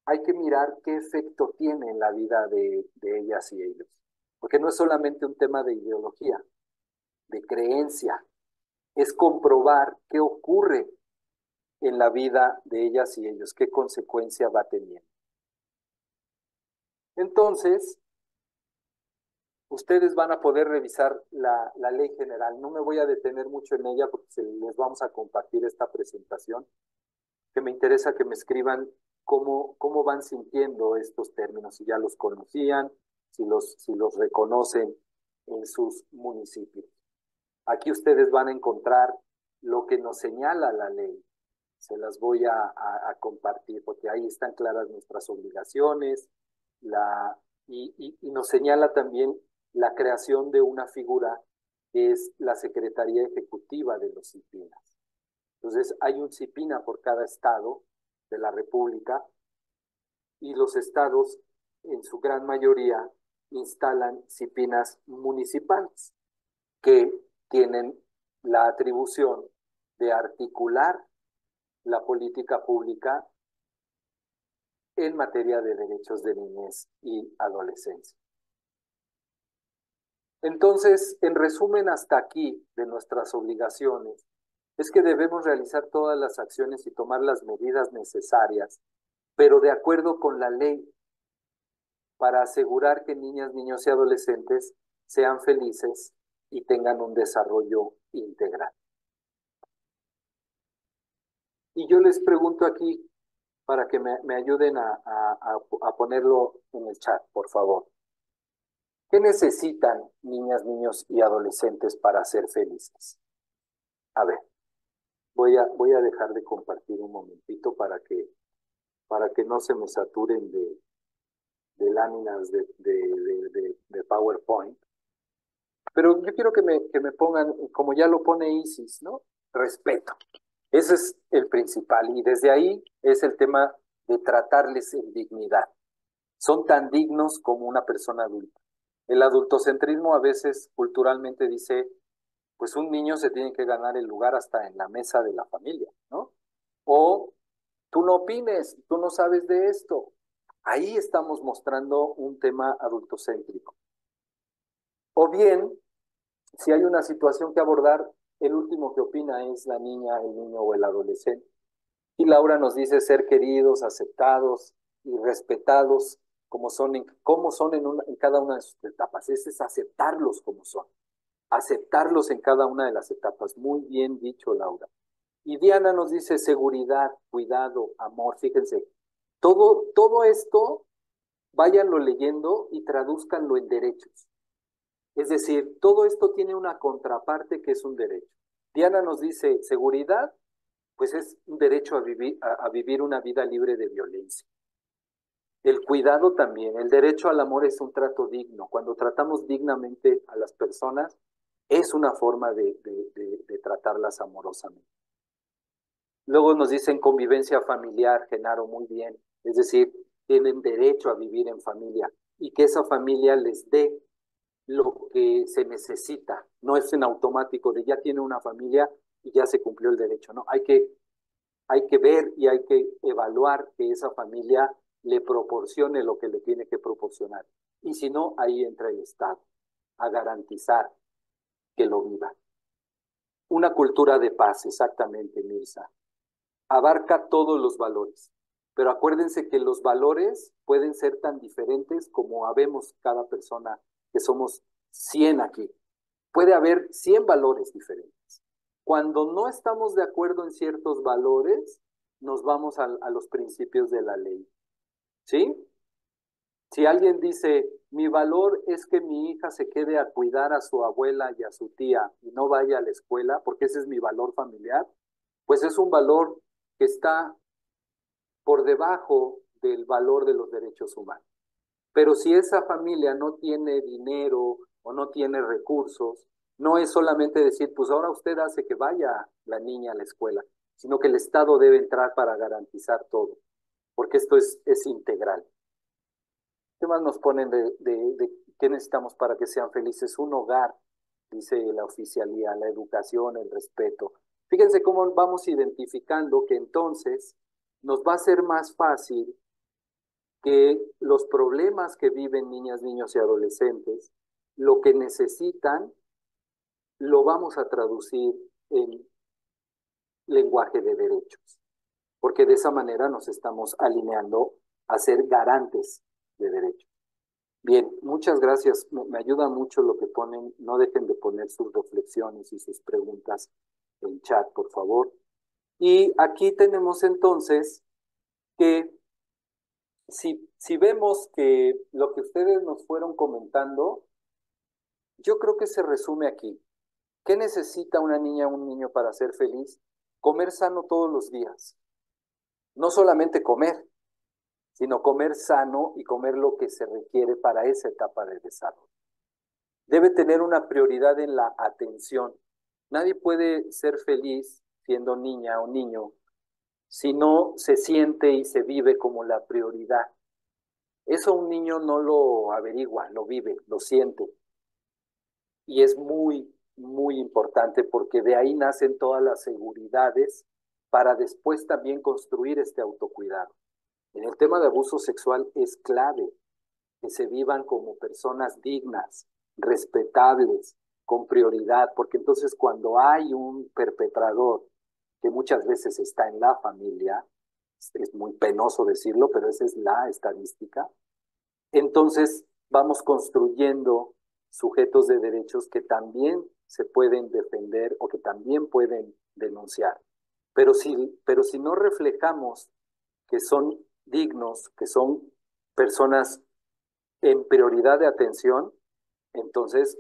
hay que mirar qué efecto tiene en la vida de ellas y ellos. Porque no es solamente un tema de ideología, de creencia, es comprobar qué ocurre en la vida de ellas y ellos, qué consecuencia va teniendo. Entonces, ustedes van a poder revisar la ley general. No me voy a detener mucho en ella porque les vamos a compartir esta presentación. que me interesa que me escriban cómo van sintiendo estos términos, si ya los conocían, si los reconocen en sus municipios. Aquí ustedes van a encontrar lo que nos señala la ley. Se las voy a compartir porque ahí están claras nuestras obligaciones y nos señala también la creación de una figura que es la Secretaría Ejecutiva de los CIPINAS. Entonces, hay un CIPINA por cada estado de la República y los estados, en su gran mayoría, instalan CIPINAS municipales que tienen la atribución de articular la política pública en materia de derechos de niñez y adolescencia. Entonces, en resumen, hasta aquí de nuestras obligaciones, es que debemos realizar todas las acciones y tomar las medidas necesarias, pero de acuerdo con la ley, para asegurar que niñas, niños y adolescentes sean felices y tengan un desarrollo integral. Y yo les pregunto aquí, para que me ayuden a ponerlo en el chat, por favor. ¿Qué necesitan niñas, niños y adolescentes para ser felices? A ver, voy a dejar de compartir un momentito para que no se me saturen de láminas de PowerPoint. Pero yo quiero que me pongan, como ya lo pone Isis, ¿no? Respeto. Ese es el principal y desde ahí es el tema de tratarles en dignidad. Son tan dignos como una persona adulta. El adultocentrismo a veces culturalmente dice, pues un niño se tiene que ganar el lugar hasta en la mesa de la familia, ¿no? O tú no opines, tú no sabes de esto. Ahí estamos mostrando un tema adultocéntrico. O bien, si hay una situación que abordar, el último que opina es la niña, el niño o el adolescente. Y Laura nos dice ser queridos, aceptados y respetados como son en cada una de sus etapas. Ese es aceptarlos como son. Aceptarlos en cada una de las etapas. Muy bien dicho, Laura. Y Diana nos dice seguridad, cuidado, amor. Fíjense, todo esto, váyanlo leyendo y tradúzcanlo en derechos. Es decir, todo esto tiene una contraparte que es un derecho. Diana nos dice seguridad, pues es un derecho a vivir una vida libre de violencia. El cuidado también, el derecho al amor es un trato digno. Cuando tratamos dignamente a las personas, es una forma de tratarlas amorosamente. Luego nos dicen convivencia familiar, Genaro, muy bien. Es decir, tienen derecho a vivir en familia y que esa familia les dé lo que se necesita. No es en automático de ya tiene una familia y ya se cumplió el derecho, ¿no? Hay que ver y hay que evaluar que esa familia le proporcione lo que le tiene que proporcionar. Y si no, ahí entra el Estado a garantizar que lo viva. Una cultura de paz, exactamente, Mirza. Abarca todos los valores. Pero acuérdense que los valores pueden ser tan diferentes como habemos cada persona, que somos 100 aquí. Puede haber 100 valores diferentes. Cuando no estamos de acuerdo en ciertos valores, nos vamos a los principios de la ley. ¿Sí? Si alguien dice, mi valor es que mi hija se quede a cuidar a su abuela y a su tía y no vaya a la escuela, porque ese es mi valor familiar, pues es un valor que está por debajo del valor de los derechos humanos. Pero si esa familia no tiene dinero o no tiene recursos, no es solamente decir, pues ahora usted hace que vaya la niña a la escuela, sino que el Estado debe entrar para garantizar todo, porque esto es integral. ¿Qué más nos ponen de qué necesitamos para que sean felices? Un hogar, dice la oficialía, la educación, el respeto. Fíjense cómo vamos identificando que entonces nos va a ser más fácil que los problemas que viven niñas, niños y adolescentes, lo que necesitan, lo vamos a traducir en lenguaje de derechos, porque de esa manera nos estamos alineando a ser garantes de derechos. Bien, muchas gracias. Me ayuda mucho lo que ponen. No dejen de poner sus reflexiones y sus preguntas en chat, por favor. Y aquí tenemos entonces que si vemos que lo que ustedes nos fueron comentando, yo creo que se resume aquí. ¿Qué necesita una niña o un niño para ser feliz? Comer sano todos los días. No solamente comer, sino comer sano y comer lo que se requiere para esa etapa de desarrollo. Debe tener una prioridad en la atención. Nadie puede ser feliz siendo niña o niño si no se siente y se vive como la prioridad. Eso un niño no lo averigua, lo vive, lo siente. Y es muy, muy importante porque de ahí nacen todas las seguridades para después también construir este autocuidado. En el tema de abuso sexual es clave que se vivan como personas dignas, respetables, con prioridad, porque entonces cuando hay un perpetrador que muchas veces está en la familia, es muy penoso decirlo, pero esa es la estadística, entonces vamos construyendo sujetos de derechos que también se pueden defender o que también pueden denunciar. Pero si no reflejamos que son dignos, que son personas en prioridad de atención, entonces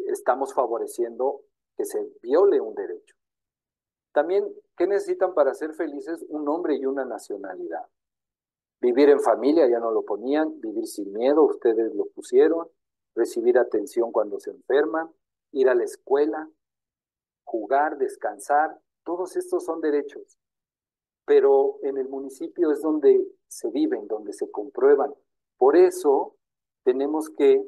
estamos favoreciendo que se viole un derecho. También, ¿qué necesitan para ser felices? Un nombre y una nacionalidad. Vivir en familia, ya no lo ponían, vivir sin miedo, ustedes lo pusieron, recibir atención cuando se enferman, ir a la escuela, jugar, descansar, todos estos son derechos. Pero en el municipio es donde se viven, donde se comprueban. Por eso tenemos que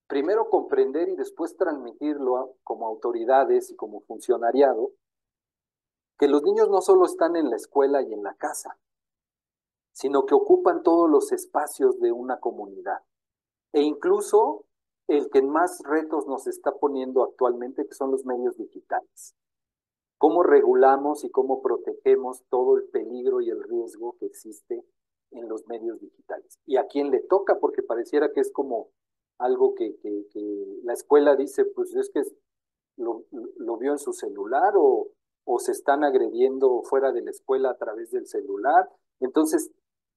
primero comprender y después transmitirlo como autoridades y como funcionariado, que los niños no solo están en la escuela y en la casa, sino que ocupan todos los espacios de una comunidad. E incluso el que más retos nos está poniendo actualmente, que son los medios digitales. ¿Cómo regulamos y cómo protegemos todo el peligro y el riesgo que existe en los medios digitales? ¿Y a quién le toca? Porque pareciera que es como algo que la escuela dice, pues es que lo vio en su celular o se están agrediendo fuera de la escuela a través del celular. Entonces,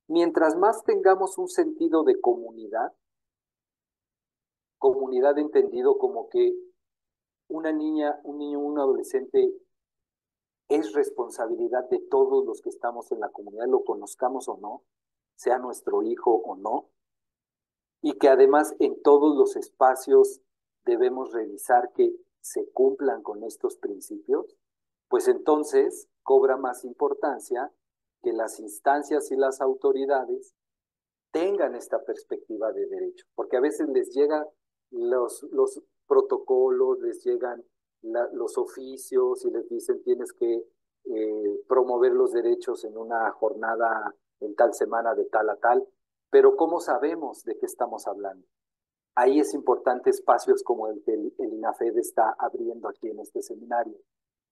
mientras más tengamos un sentido de comunidad entendido como que una niña, un niño, un adolescente es responsabilidad de todos los que estamos en la comunidad, lo conozcamos o no, sea nuestro hijo o no, y que además en todos los espacios debemos revisar que se cumplan con estos principios, pues entonces cobra más importancia que las instancias y las autoridades tengan esta perspectiva de derecho, porque a veces les llegan los protocolos, les llegan los oficios y les dicen tienes que promover los derechos en una jornada en tal semana de tal a tal, pero ¿cómo sabemos de qué estamos hablando? Ahí es importante espacios como el que el INAFED está abriendo aquí en este seminario,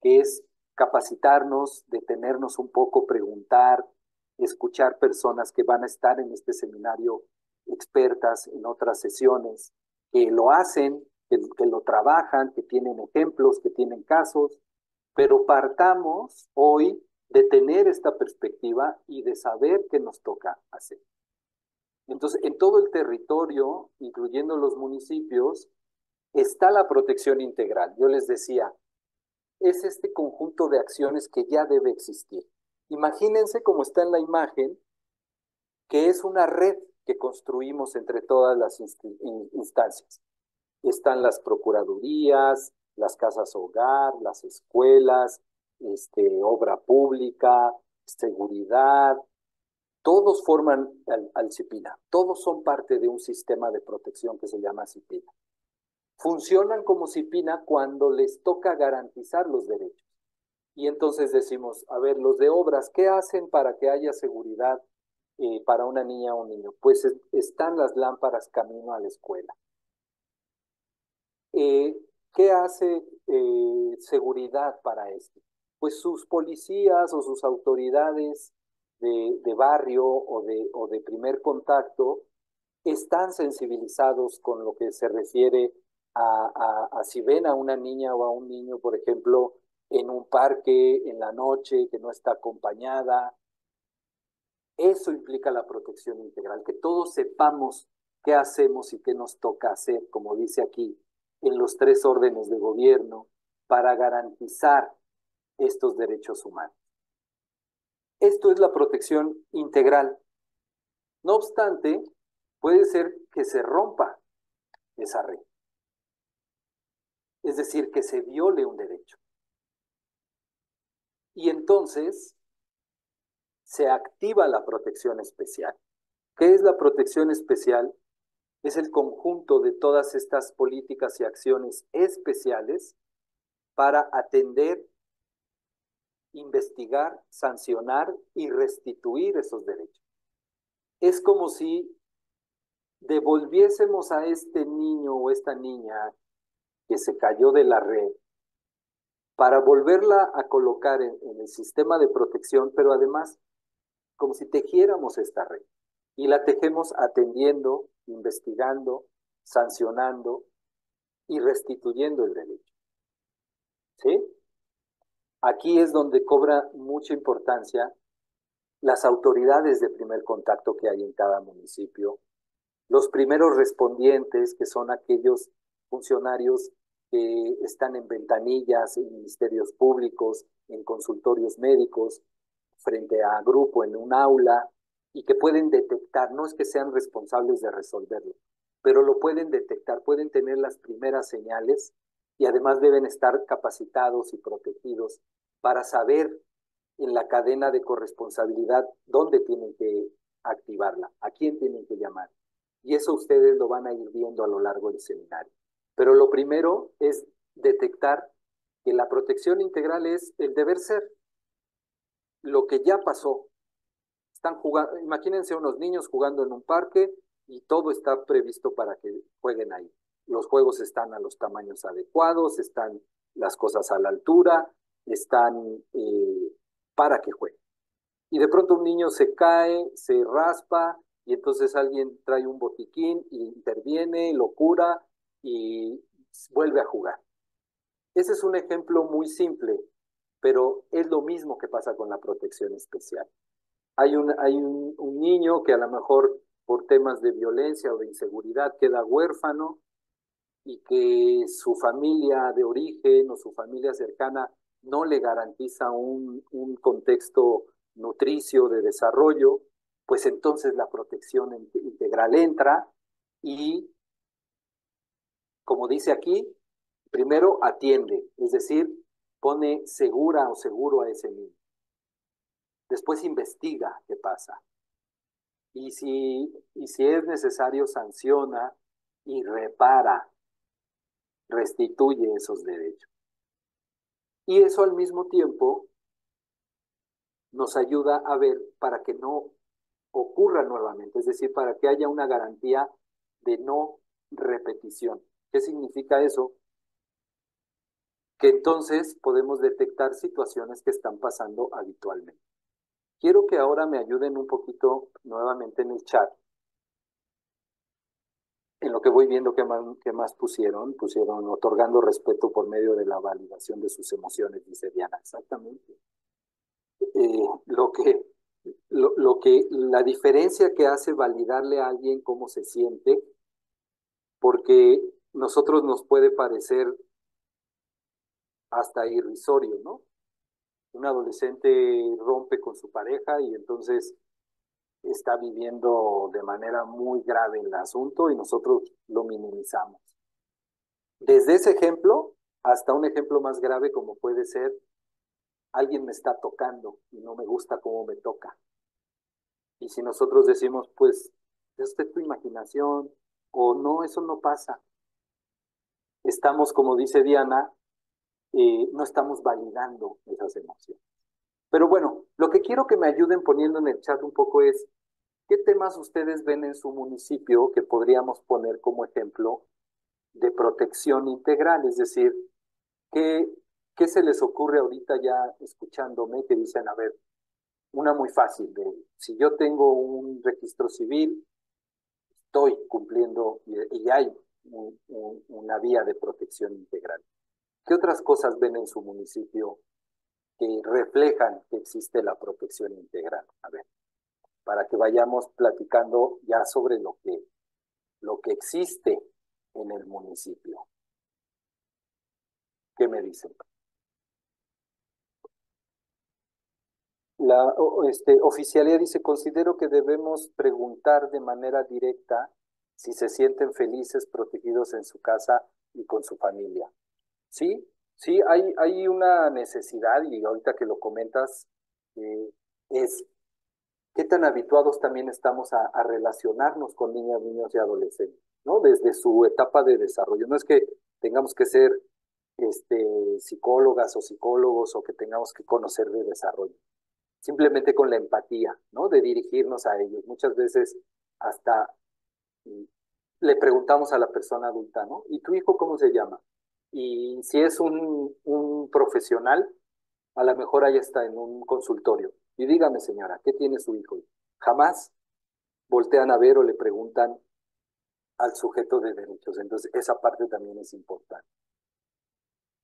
que es capacitarnos, detenernos un poco, preguntar, escuchar personas que van a estar en este seminario expertas en otras sesiones, que lo hacen, que lo trabajan, que tienen ejemplos, que tienen casos, pero partamos hoy de tener esta perspectiva y de saber qué nos toca hacer. Entonces, en todo el territorio, incluyendo los municipios, está la protección integral. Yo les decía, es este conjunto de acciones que ya debe existir. Imagínense cómo está en la imagen, que es una red que construimos entre todas las instancias. Están las procuradurías, las casas hogar, las escuelas, obra pública, seguridad, todos forman al CIPINA, todos son parte de un sistema de protección que se llama CIPINA. Funcionan como CIPINA cuando les toca garantizar los derechos. Y entonces decimos, a ver, los de obras, ¿qué hacen para que haya seguridad para una niña o un niño? Pues están las lámparas camino a la escuela. ¿Qué hace seguridad para esto? Pues sus policías o sus autoridades de barrio o de primer contacto están sensibilizados con lo que se refiere a si ven a una niña o a un niño, por ejemplo, en un parque, en la noche, que no está acompañada. Eso implica la protección integral, que todos sepamos qué hacemos y qué nos toca hacer, como dice aquí, en los 3 órdenes de gobierno, para garantizar estos derechos humanos. Esto es la protección integral. No obstante, puede ser que se rompa esa red. Es decir, que se viole un derecho. Y entonces se activa la protección especial. ¿Qué es la protección especial? Es el conjunto de todas estas políticas y acciones especiales para atender, investigar, sancionar y restituir esos derechos. Es como si devolviésemos a este niño o esta niña que se cayó de la red para volverla a colocar en el sistema de protección, pero además como si tejiéramos esta red. Y la tejemos atendiendo, investigando, sancionando y restituyendo el derecho. ¿Sí? Aquí es donde cobra mucha importancia las autoridades de primer contacto que hay en cada municipio, los primeros respondientes, que son aquellos funcionarios que están en ventanillas, en ministerios públicos, en consultorios médicos, frente a grupo, en un aula, y que pueden detectar, no es que sean responsables de resolverlo, pero lo pueden detectar, pueden tener las primeras señales y además deben estar capacitados y protegidos para saber en la cadena de corresponsabilidad dónde tienen que activarla, a quién tienen que llamar. Y eso ustedes lo van a ir viendo a lo largo del seminario. Pero lo primero es detectar que la protección integral es el deber ser, lo que ya pasó. Están jugando, imagínense unos niños jugando en un parque y todo está previsto para que jueguen ahí. Los juegos están a los tamaños adecuados, están las cosas a la altura, están para que jueguen. Y de pronto un niño se cae, se raspa, y entonces alguien trae un botiquín y interviene, lo cura y vuelve a jugar. Ese es un ejemplo muy simple, pero es lo mismo que pasa con la protección especial. Hay un niño que a lo mejor por temas de violencia o de inseguridad queda huérfano y que su familia de origen o su familia cercana no le garantiza un contexto nutricio de desarrollo, pues entonces la protección integral entra y, como dice aquí, primero atiende, es decir, pone segura o seguro a ese niño. Después investiga qué pasa. Y si es necesario, sanciona y repara, restituye esos derechos. Y eso al mismo tiempo nos ayuda a ver para que no ocurra nuevamente, es decir, para que haya una garantía de no repetición. ¿Qué significa eso? Que entonces podemos detectar situaciones que están pasando habitualmente. Quiero que ahora me ayuden un poquito nuevamente en el chat. En lo que voy viendo que más pusieron otorgando respeto por medio de la validación de sus emociones, dice Diana, exactamente. La diferencia que hace validarle a alguien cómo se siente, porque nosotros nos puede parecer hasta irrisorio, ¿no? Un adolescente rompe con su pareja y entonces está viviendo de manera muy grave el asunto y nosotros lo minimizamos. Desde ese ejemplo hasta un ejemplo más grave como puede ser, alguien me está tocando y no me gusta cómo me toca. Y si nosotros decimos, pues, es tu imaginación, o no, eso no pasa. Estamos, como dice Diana, no estamos validando esas emociones. Pero bueno, lo que quiero que me ayuden poniendo en el chat un poco es, ¿qué temas ustedes ven en su municipio que podríamos poner como ejemplo de protección integral? Es decir, ¿qué se les ocurre ahorita ya escuchándome que dicen, a ver, una muy fácil, si yo tengo un registro civil, estoy cumpliendo y hay una vía de protección integral. ¿Qué otras cosas ven en su municipio que reflejan que existe la protección integral? A ver, para que vayamos platicando ya sobre lo que existe en el municipio. ¿Qué me dicen? La oficialía dice, considero que debemos preguntar de manera directa si se sienten felices, protegidos en su casa y con su familia. Sí, sí, hay una necesidad, y ahorita que lo comentas, es qué tan habituados también estamos a relacionarnos con niñas, niños y adolescentes, ¿no? Desde su etapa de desarrollo. No es que tengamos que ser psicólogas o psicólogos o que tengamos que conocer de desarrollo. Simplemente con la empatía, ¿no? De dirigirnos a ellos. Muchas veces hasta le preguntamos a la persona adulta, ¿no? ¿Y tu hijo cómo se llama? Y si es un profesional, a lo mejor ahí está en un consultorio. Y dígame, señora, ¿qué tiene su hijo? Jamás voltean a ver o le preguntan al sujeto de derechos. Entonces, esa parte también es importante.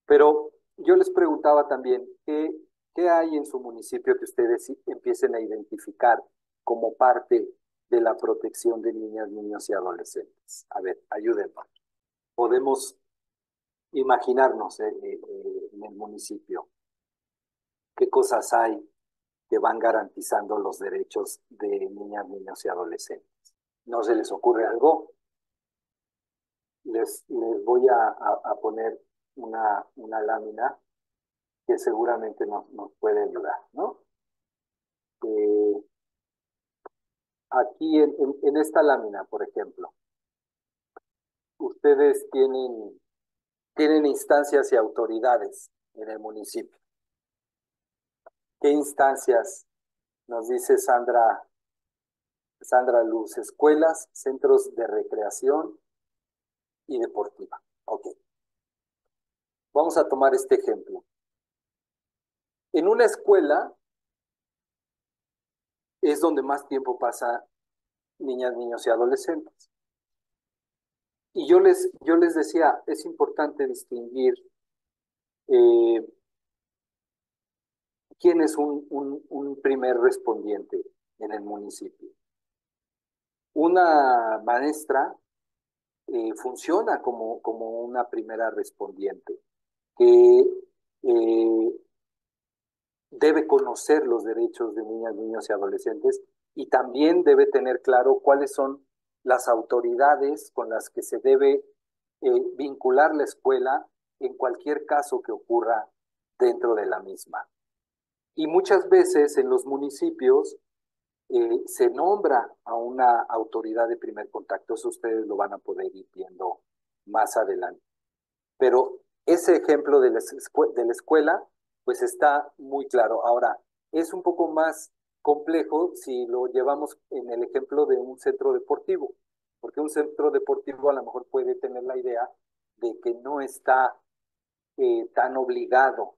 Pero yo les preguntaba también, ¿qué hay en su municipio que ustedes empiecen a identificar como parte de la protección de niñas, niños y adolescentes? A ver, ayúdenme. Podemos imaginarnos en el municipio qué cosas hay que van garantizando los derechos de niñas, niños y adolescentes. ¿No se les ocurre algo? Les voy a poner una lámina que seguramente nos puede ayudar, ¿no? Aquí en esta lámina, por ejemplo, ustedes tienen instancias y autoridades en el municipio. ¿Qué instancias nos dice Sandra Luz? Escuelas, centros de recreación y deportiva. Ok. Vamos a tomar este ejemplo. En una escuela es donde más tiempo pasa niñas, niños y adolescentes. Y yo les decía, es importante distinguir quién es un primer respondiente en el municipio. Una maestra funciona como una primera respondiente que debe conocer los derechos de niñas, niños y adolescentes y también debe tener claro cuáles son las autoridades con las que se debe vincular la escuela en cualquier caso que ocurra dentro de la misma. Y muchas veces en los municipios se nombra a una autoridad de primer contacto, eso ustedes lo van a poder ir viendo más adelante. Pero ese ejemplo de la escuela, pues está muy claro. Ahora, es un poco más complejo si lo llevamos en el ejemplo de un centro deportivo, porque un centro deportivo a lo mejor puede tener la idea de que no está tan obligado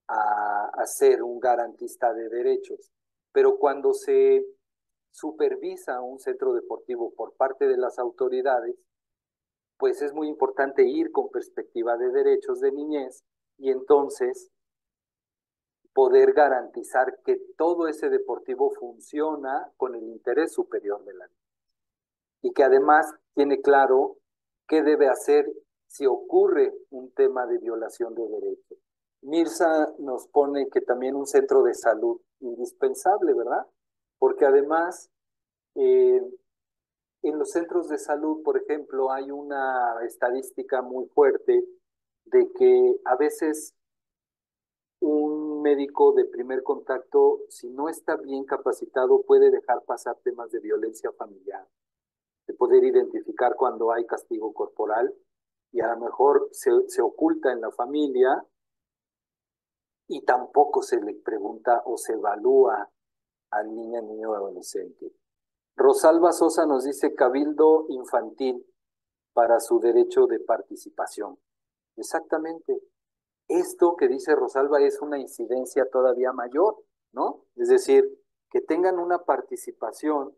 a ser un garantista de derechos, pero cuando se supervisa un centro deportivo por parte de las autoridades, pues es muy importante ir con perspectiva de derechos de niñez y entonces poder garantizar que todo ese deportivo funciona con el interés superior de la niñez y que además tiene claro qué debe hacer si ocurre un tema de violación de derechos. Mirza nos pone que también un centro de salud indispensable, ¿verdad? Porque además en los centros de salud, por ejemplo, hay una estadística muy fuerte de que a veces un médico de primer contacto, si no está bien capacitado, puede dejar pasar temas de violencia familiar, de poder identificar cuando hay castigo corporal y a lo mejor se oculta en la familia y tampoco se le pregunta o se evalúa al niño o adolescente. Rosalba Sosa nos dice cabildo infantil para su derecho de participación. Exactamente. Esto que dice Rosalba es una incidencia todavía mayor, ¿no? Es decir, que tengan una participación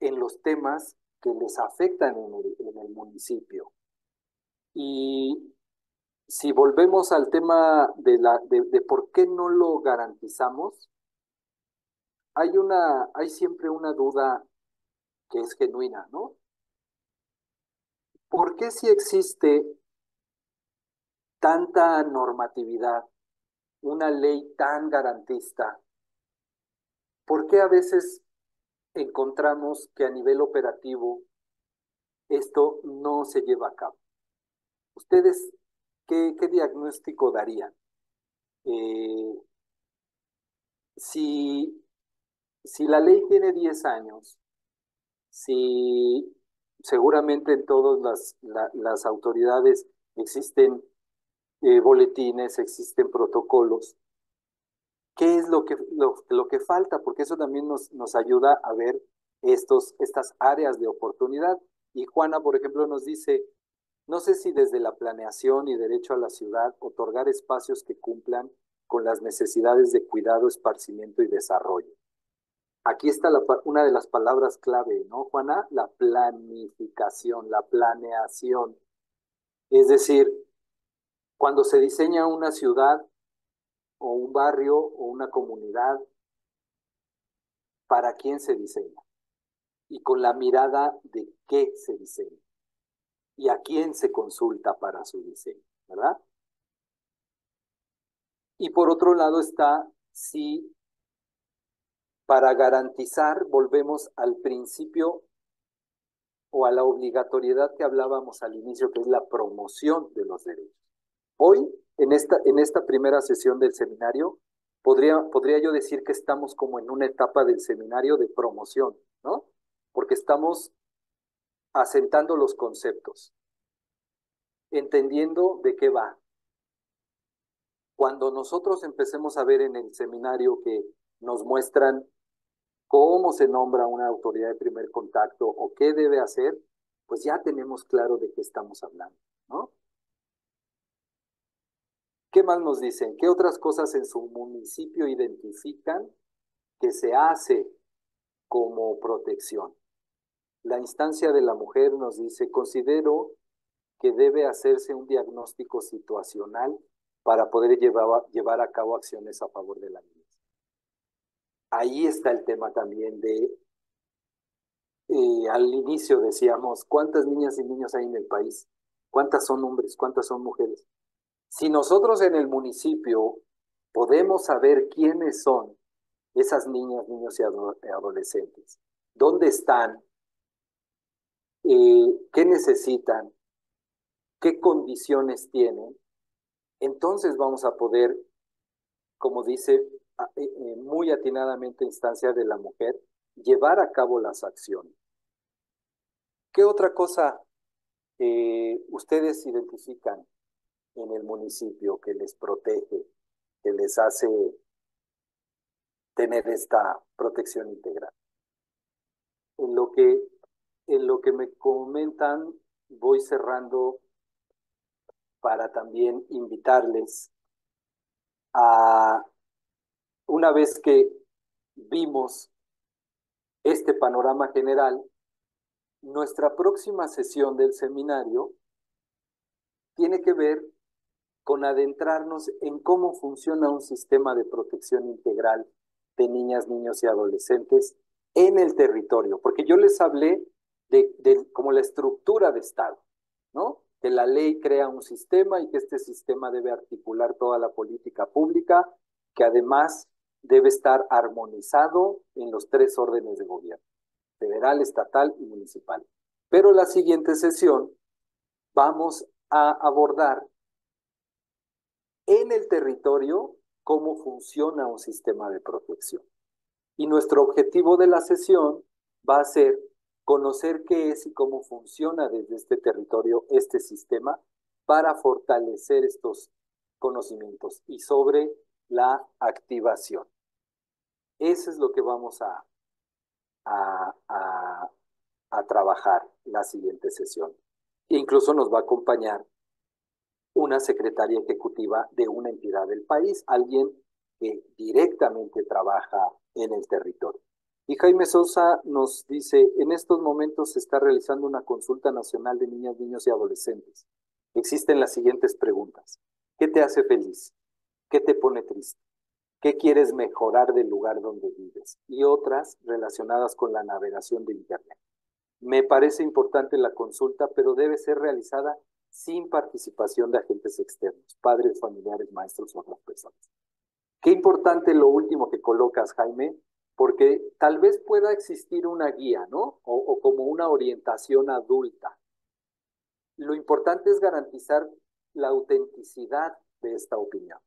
en los temas que les afectan en el municipio. Y si volvemos al tema de por qué no lo garantizamos, hay siempre una duda que es genuina, ¿no? ¿Por qué si existe tanta normatividad, una ley tan garantista, por qué a veces encontramos que a nivel operativo esto no se lleva a cabo? ¿Ustedes qué diagnóstico darían? Eh, si, si la ley tiene 10 años, si seguramente en todas las autoridades existen boletines, existen protocolos, ¿qué es lo que falta? Porque eso también nos ayuda a ver estas áreas de oportunidad. Y Juana, por ejemplo, nos dice, no sé si desde la planeación y derecho a la ciudad, otorgar espacios que cumplan con las necesidades de cuidado, esparcimiento y desarrollo. Aquí está una de las palabras clave, ¿no, Juana? La planificación, la planeación. Es decir, cuando se diseña una ciudad o un barrio o una comunidad, ¿para quién se diseña? Y con la mirada de qué se diseña y a quién se consulta para su diseño, ¿verdad? Y por otro lado está si para garantizar, volvemos al principio o a la obligatoriedad que hablábamos al inicio, que es la promoción de los derechos. Hoy, en esta primera sesión del seminario, podría yo decir que estamos como en una etapa del seminario de promoción, ¿no? Porque estamos asentando los conceptos, entendiendo de qué va. Cuando nosotros empecemos a ver en el seminario que nos muestran cómo se nombra una autoridad de primer contacto o qué debe hacer, pues ya tenemos claro de qué estamos hablando, ¿no? ¿Qué más nos dicen? ¿Qué otras cosas en su municipio identifican que se hace como protección? La instancia de la mujer nos dice, considero que debe hacerse un diagnóstico situacional para poder llevar a cabo acciones a favor de la niñez. Ahí está el tema también de, al inicio decíamos, ¿cuántas niñas y niños hay en el país? ¿Cuántas son hombres? ¿Cuántas son mujeres? Si nosotros en el municipio podemos saber quiénes son esas niñas, niños y adolescentes, dónde están, qué necesitan, qué condiciones tienen, entonces vamos a poder, como dice muy atinadamente instancia de la mujer, llevar a cabo las acciones. ¿Qué otra cosa ustedes identifican en el municipio que les protege, que les hace tener esta protección integral? En lo que me comentan, voy cerrando para también invitarles a, una vez que vimos este panorama general, nuestra próxima sesión del seminario tiene que ver con adentrarnos en cómo funciona un sistema de protección integral de niñas, niños y adolescentes en el territorio, porque yo les hablé de como la estructura de Estado, ¿no? Que la ley crea un sistema y que este sistema debe articular toda la política pública, que además debe estar armonizado en los 3 órdenes de gobierno, federal, estatal y municipal. Pero la siguiente sesión vamos a abordar en el territorio cómo funciona un sistema de protección. Y nuestro objetivo de la sesión va a ser conocer qué es y cómo funciona desde este territorio este sistema para fortalecer estos conocimientos y sobre la activación. Eso es lo que vamos a trabajar en la siguiente sesión. E incluso nos va a acompañar una secretaria ejecutiva de una entidad del país, alguien que directamente trabaja en el territorio. Y Jaime Sosa nos dice, en estos momentos se está realizando una consulta nacional de niñas, niños y adolescentes existen las siguientes preguntas. ¿Qué te hace feliz? ¿Qué te pone triste? ¿Qué quieres mejorar del lugar donde vives? Y otras relacionadas con la navegación de Internet. Me parece importante la consulta, pero debe ser realizada sin participación de agentes externos, padres, familiares, maestros o otras personas. Qué importante lo último que colocas, Jaime, porque tal vez pueda existir una guía, ¿no? O como una orientación adulta. Lo importante es garantizar la autenticidad de esta opinión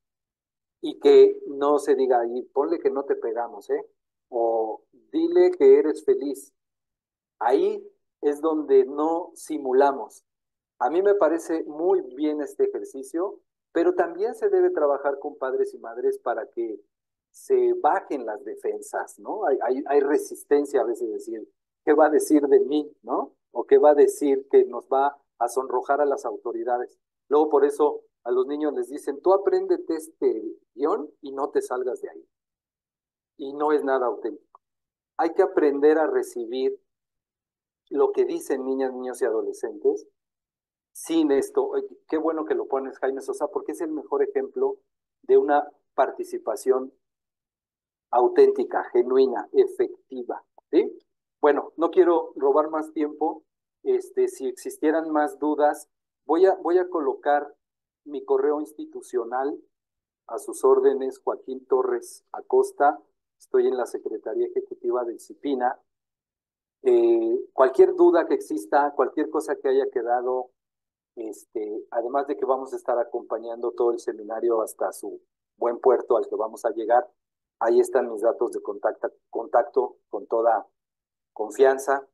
y que no se diga ahí, ponle que no te pegamos, ¿eh? O dile que eres feliz. Ahí es donde no simulamos. A mí me parece muy bien este ejercicio, pero también se debe trabajar con padres y madres para que se bajen las defensas, ¿no? Hay resistencia a veces de decir, ¿qué va a decir de mí, no? O qué va a decir que nos va a sonrojar a las autoridades. Luego por eso a los niños les dicen, tú apréndete este guión y no te salgas de ahí. Y no es nada auténtico. Hay que aprender a recibir lo que dicen niñas, niños y adolescentes sin esto. Qué bueno que lo pones, Jaime Sosa, porque es el mejor ejemplo de una participación auténtica, genuina, efectiva, ¿sí? Bueno, no quiero robar más tiempo. Si existieran más dudas, voy a colocar mi correo institucional a sus órdenes, Joaquín Torres Acosta. Estoy en la Secretaría Ejecutiva del CIPINA. Cualquier duda que exista, cualquier cosa que haya quedado, además de que vamos a estar acompañando todo el seminario hasta su buen puerto al que vamos a llegar, ahí están mis datos de contacto con toda confianza.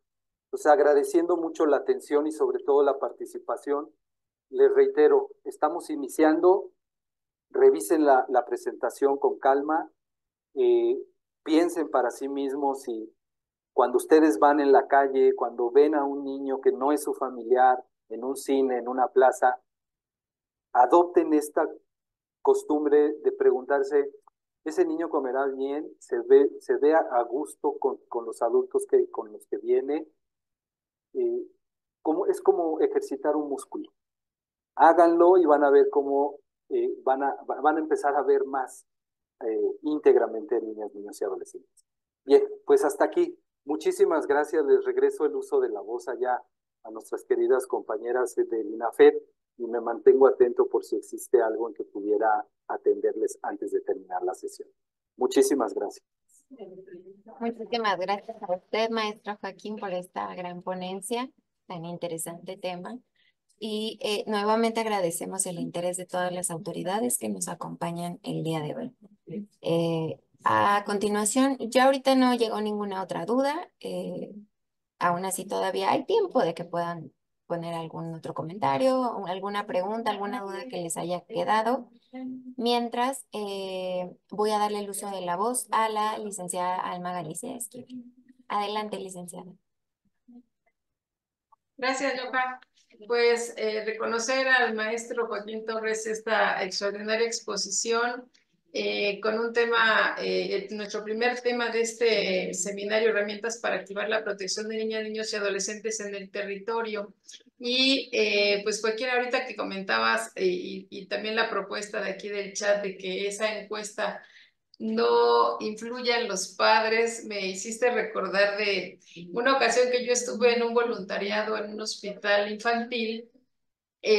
Pues agradeciendo mucho la atención y sobre todo la participación. Les reitero, estamos iniciando, revisen la presentación con calma, piensen para sí mismos y cuando ustedes van en la calle, cuando ven a un niño que no es su familiar, en un cine, en una plaza, adopten esta costumbre de preguntarse, ¿ese niño comerá bien? Se ve a gusto con los adultos con los que viene? Es como ejercitar un músculo. Háganlo y van a ver cómo van a empezar a ver más íntegramente niñas, niños y adolescentes. Bien, pues hasta aquí. Muchísimas gracias. Les regreso el uso de la voz allá a nuestras queridas compañeras del INAFED y me mantengo atento por si existe algo en que pudiera atenderles antes de terminar la sesión. Muchísimas gracias. Muchísimas gracias a usted, maestro Joaquín, por esta gran ponencia, tan interesante tema. Y nuevamente agradecemos el interés de todas las autoridades que nos acompañan el día de hoy. A continuación, ya ahorita no llegó ninguna otra duda. Aún así todavía hay tiempo de que puedan poner algún otro comentario, o alguna pregunta, alguna duda que les haya quedado. Mientras, voy a darle el uso de la voz a la licenciada Alma Galicia Esquivel. Adelante, licenciada. Gracias, Yoka. Pues reconocer al maestro Joaquín Torres esta extraordinaria exposición con un tema, nuestro primer tema de este seminario, herramientas para activar la protección de niñas, niños y adolescentes en el territorio. Y pues Joaquín, ahorita que comentabas y también la propuesta de aquí del chat de que esa encuesta no influyan los padres, me hiciste recordar de una ocasión que yo estuve en un voluntariado en un hospital infantil.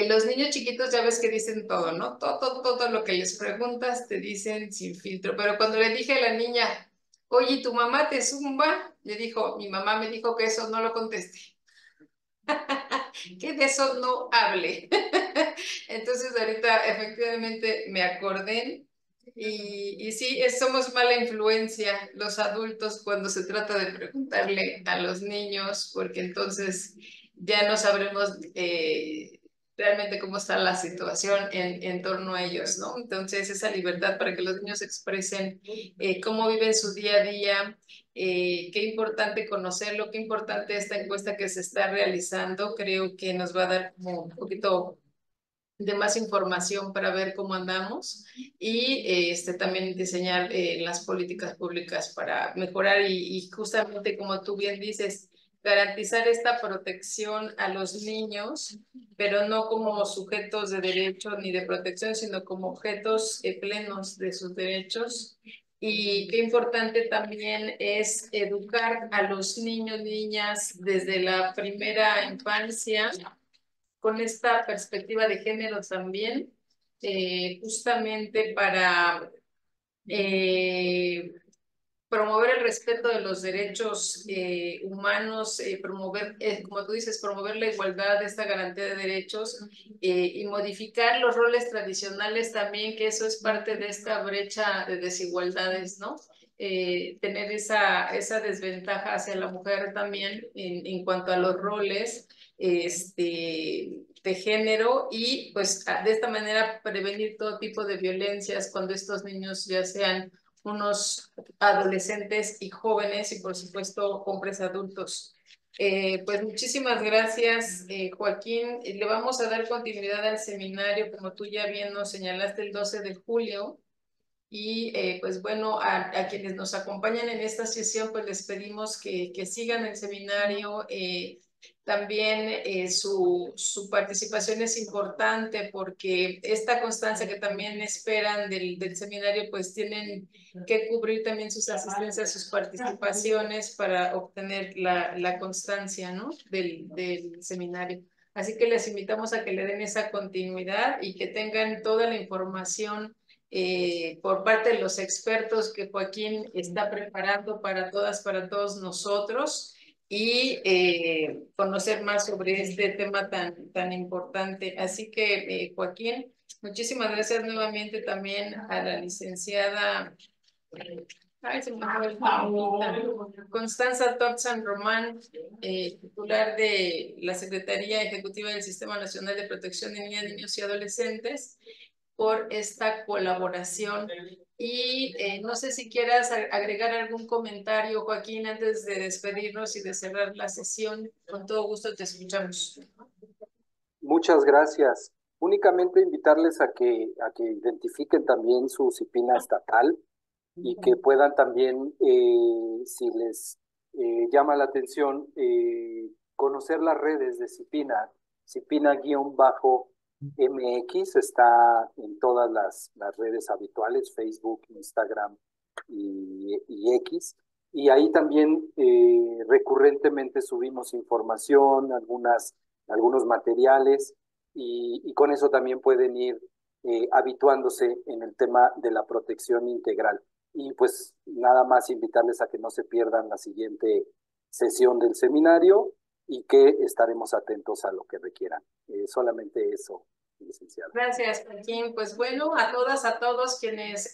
Los niños chiquitos ya ves que dicen todo, ¿no? Todo lo que les preguntas te dicen sin filtro, pero cuando le dije a la niña, oye, ¿tu mamá te zumba? Le dijo, mi mamá me dijo que eso no lo conteste, que de eso no hable. Entonces ahorita efectivamente me acordé y sí, somos mala influencia los adultos cuando se trata de preguntarle a los niños, porque entonces ya no sabremos realmente cómo está la situación en torno a ellos, ¿no? Entonces esa libertad para que los niños expresen cómo viven su día a día, qué importante conocerlo, qué importante esta encuesta que se está realizando, creo que nos va a dar como un poquito de más información para ver cómo andamos y también diseñar las políticas públicas para mejorar y justamente como tú bien dices, garantizar esta protección a los niños, pero no como sujetos de derecho ni de protección, sino como objetos plenos de sus derechos. Y qué importante también es educar a los niños, niñas desde la primera infancia con esta perspectiva de género también, justamente para promover el respeto de los derechos humanos, promover, como tú dices, promover la igualdad, esta garantía de derechos y modificar los roles tradicionales también, que eso es parte de esta brecha de desigualdades, ¿no? Tener esa desventaja hacia la mujer también en cuanto a los roles de género y pues de esta manera prevenir todo tipo de violencias cuando estos niños ya sean unos adolescentes y jóvenes y por supuesto hombres adultos. Pues muchísimas gracias, Joaquín. Le vamos a dar continuidad al seminario, como tú ya bien nos señalaste, el 12 de julio. Y pues bueno, a quienes nos acompañan en esta sesión, pues les pedimos que sigan el seminario. También su participación es importante porque esta constancia que también esperan del seminario, pues tienen que cubrir también sus asistencias, sus participaciones para obtener la constancia, ¿no? del seminario. Así que les invitamos a que le den esa continuidad y que tengan toda la información por parte de los expertos que Joaquín está preparando para todas, para todos nosotros y conocer más sobre este tema tan importante. Así que, Joaquín, muchísimas gracias nuevamente también a la licenciada Constanza Todd-San Román, titular de la Secretaría Ejecutiva del Sistema Nacional de Protección de Niñas, Niños y Adolescentes, por esta colaboración. Y no sé si quieras agregar algún comentario, Joaquín, antes de despedirnos y de cerrar la sesión. Con todo gusto te escuchamos. Muchas gracias. Únicamente invitarles a que identifiquen también su CIPINA estatal y que puedan también, si les llama la atención, conocer las redes de CIPINA. CIPINA-MX está en todas las redes habituales, Facebook, Instagram y X. Y ahí también recurrentemente subimos información, algunos materiales, y con eso también pueden ir habituándose en el tema de la protección integral. Y pues nada más invitarles a que no se pierdan la siguiente sesión del seminario y que estaremos atentos a lo que requieran. Solamente eso, licenciado. Gracias, Joaquín. Pues bueno, a todas, a todos quienes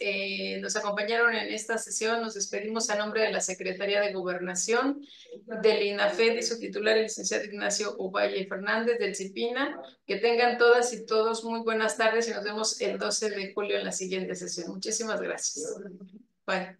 nos acompañaron en esta sesión, nos despedimos a nombre de la Secretaría de Gobernación, del INAFED y su titular, el licenciado Ignacio Ovalle Fernández, del CIPINA. Que tengan todas y todos muy buenas tardes y nos vemos el 12 de julio en la siguiente sesión. Muchísimas gracias. Bye.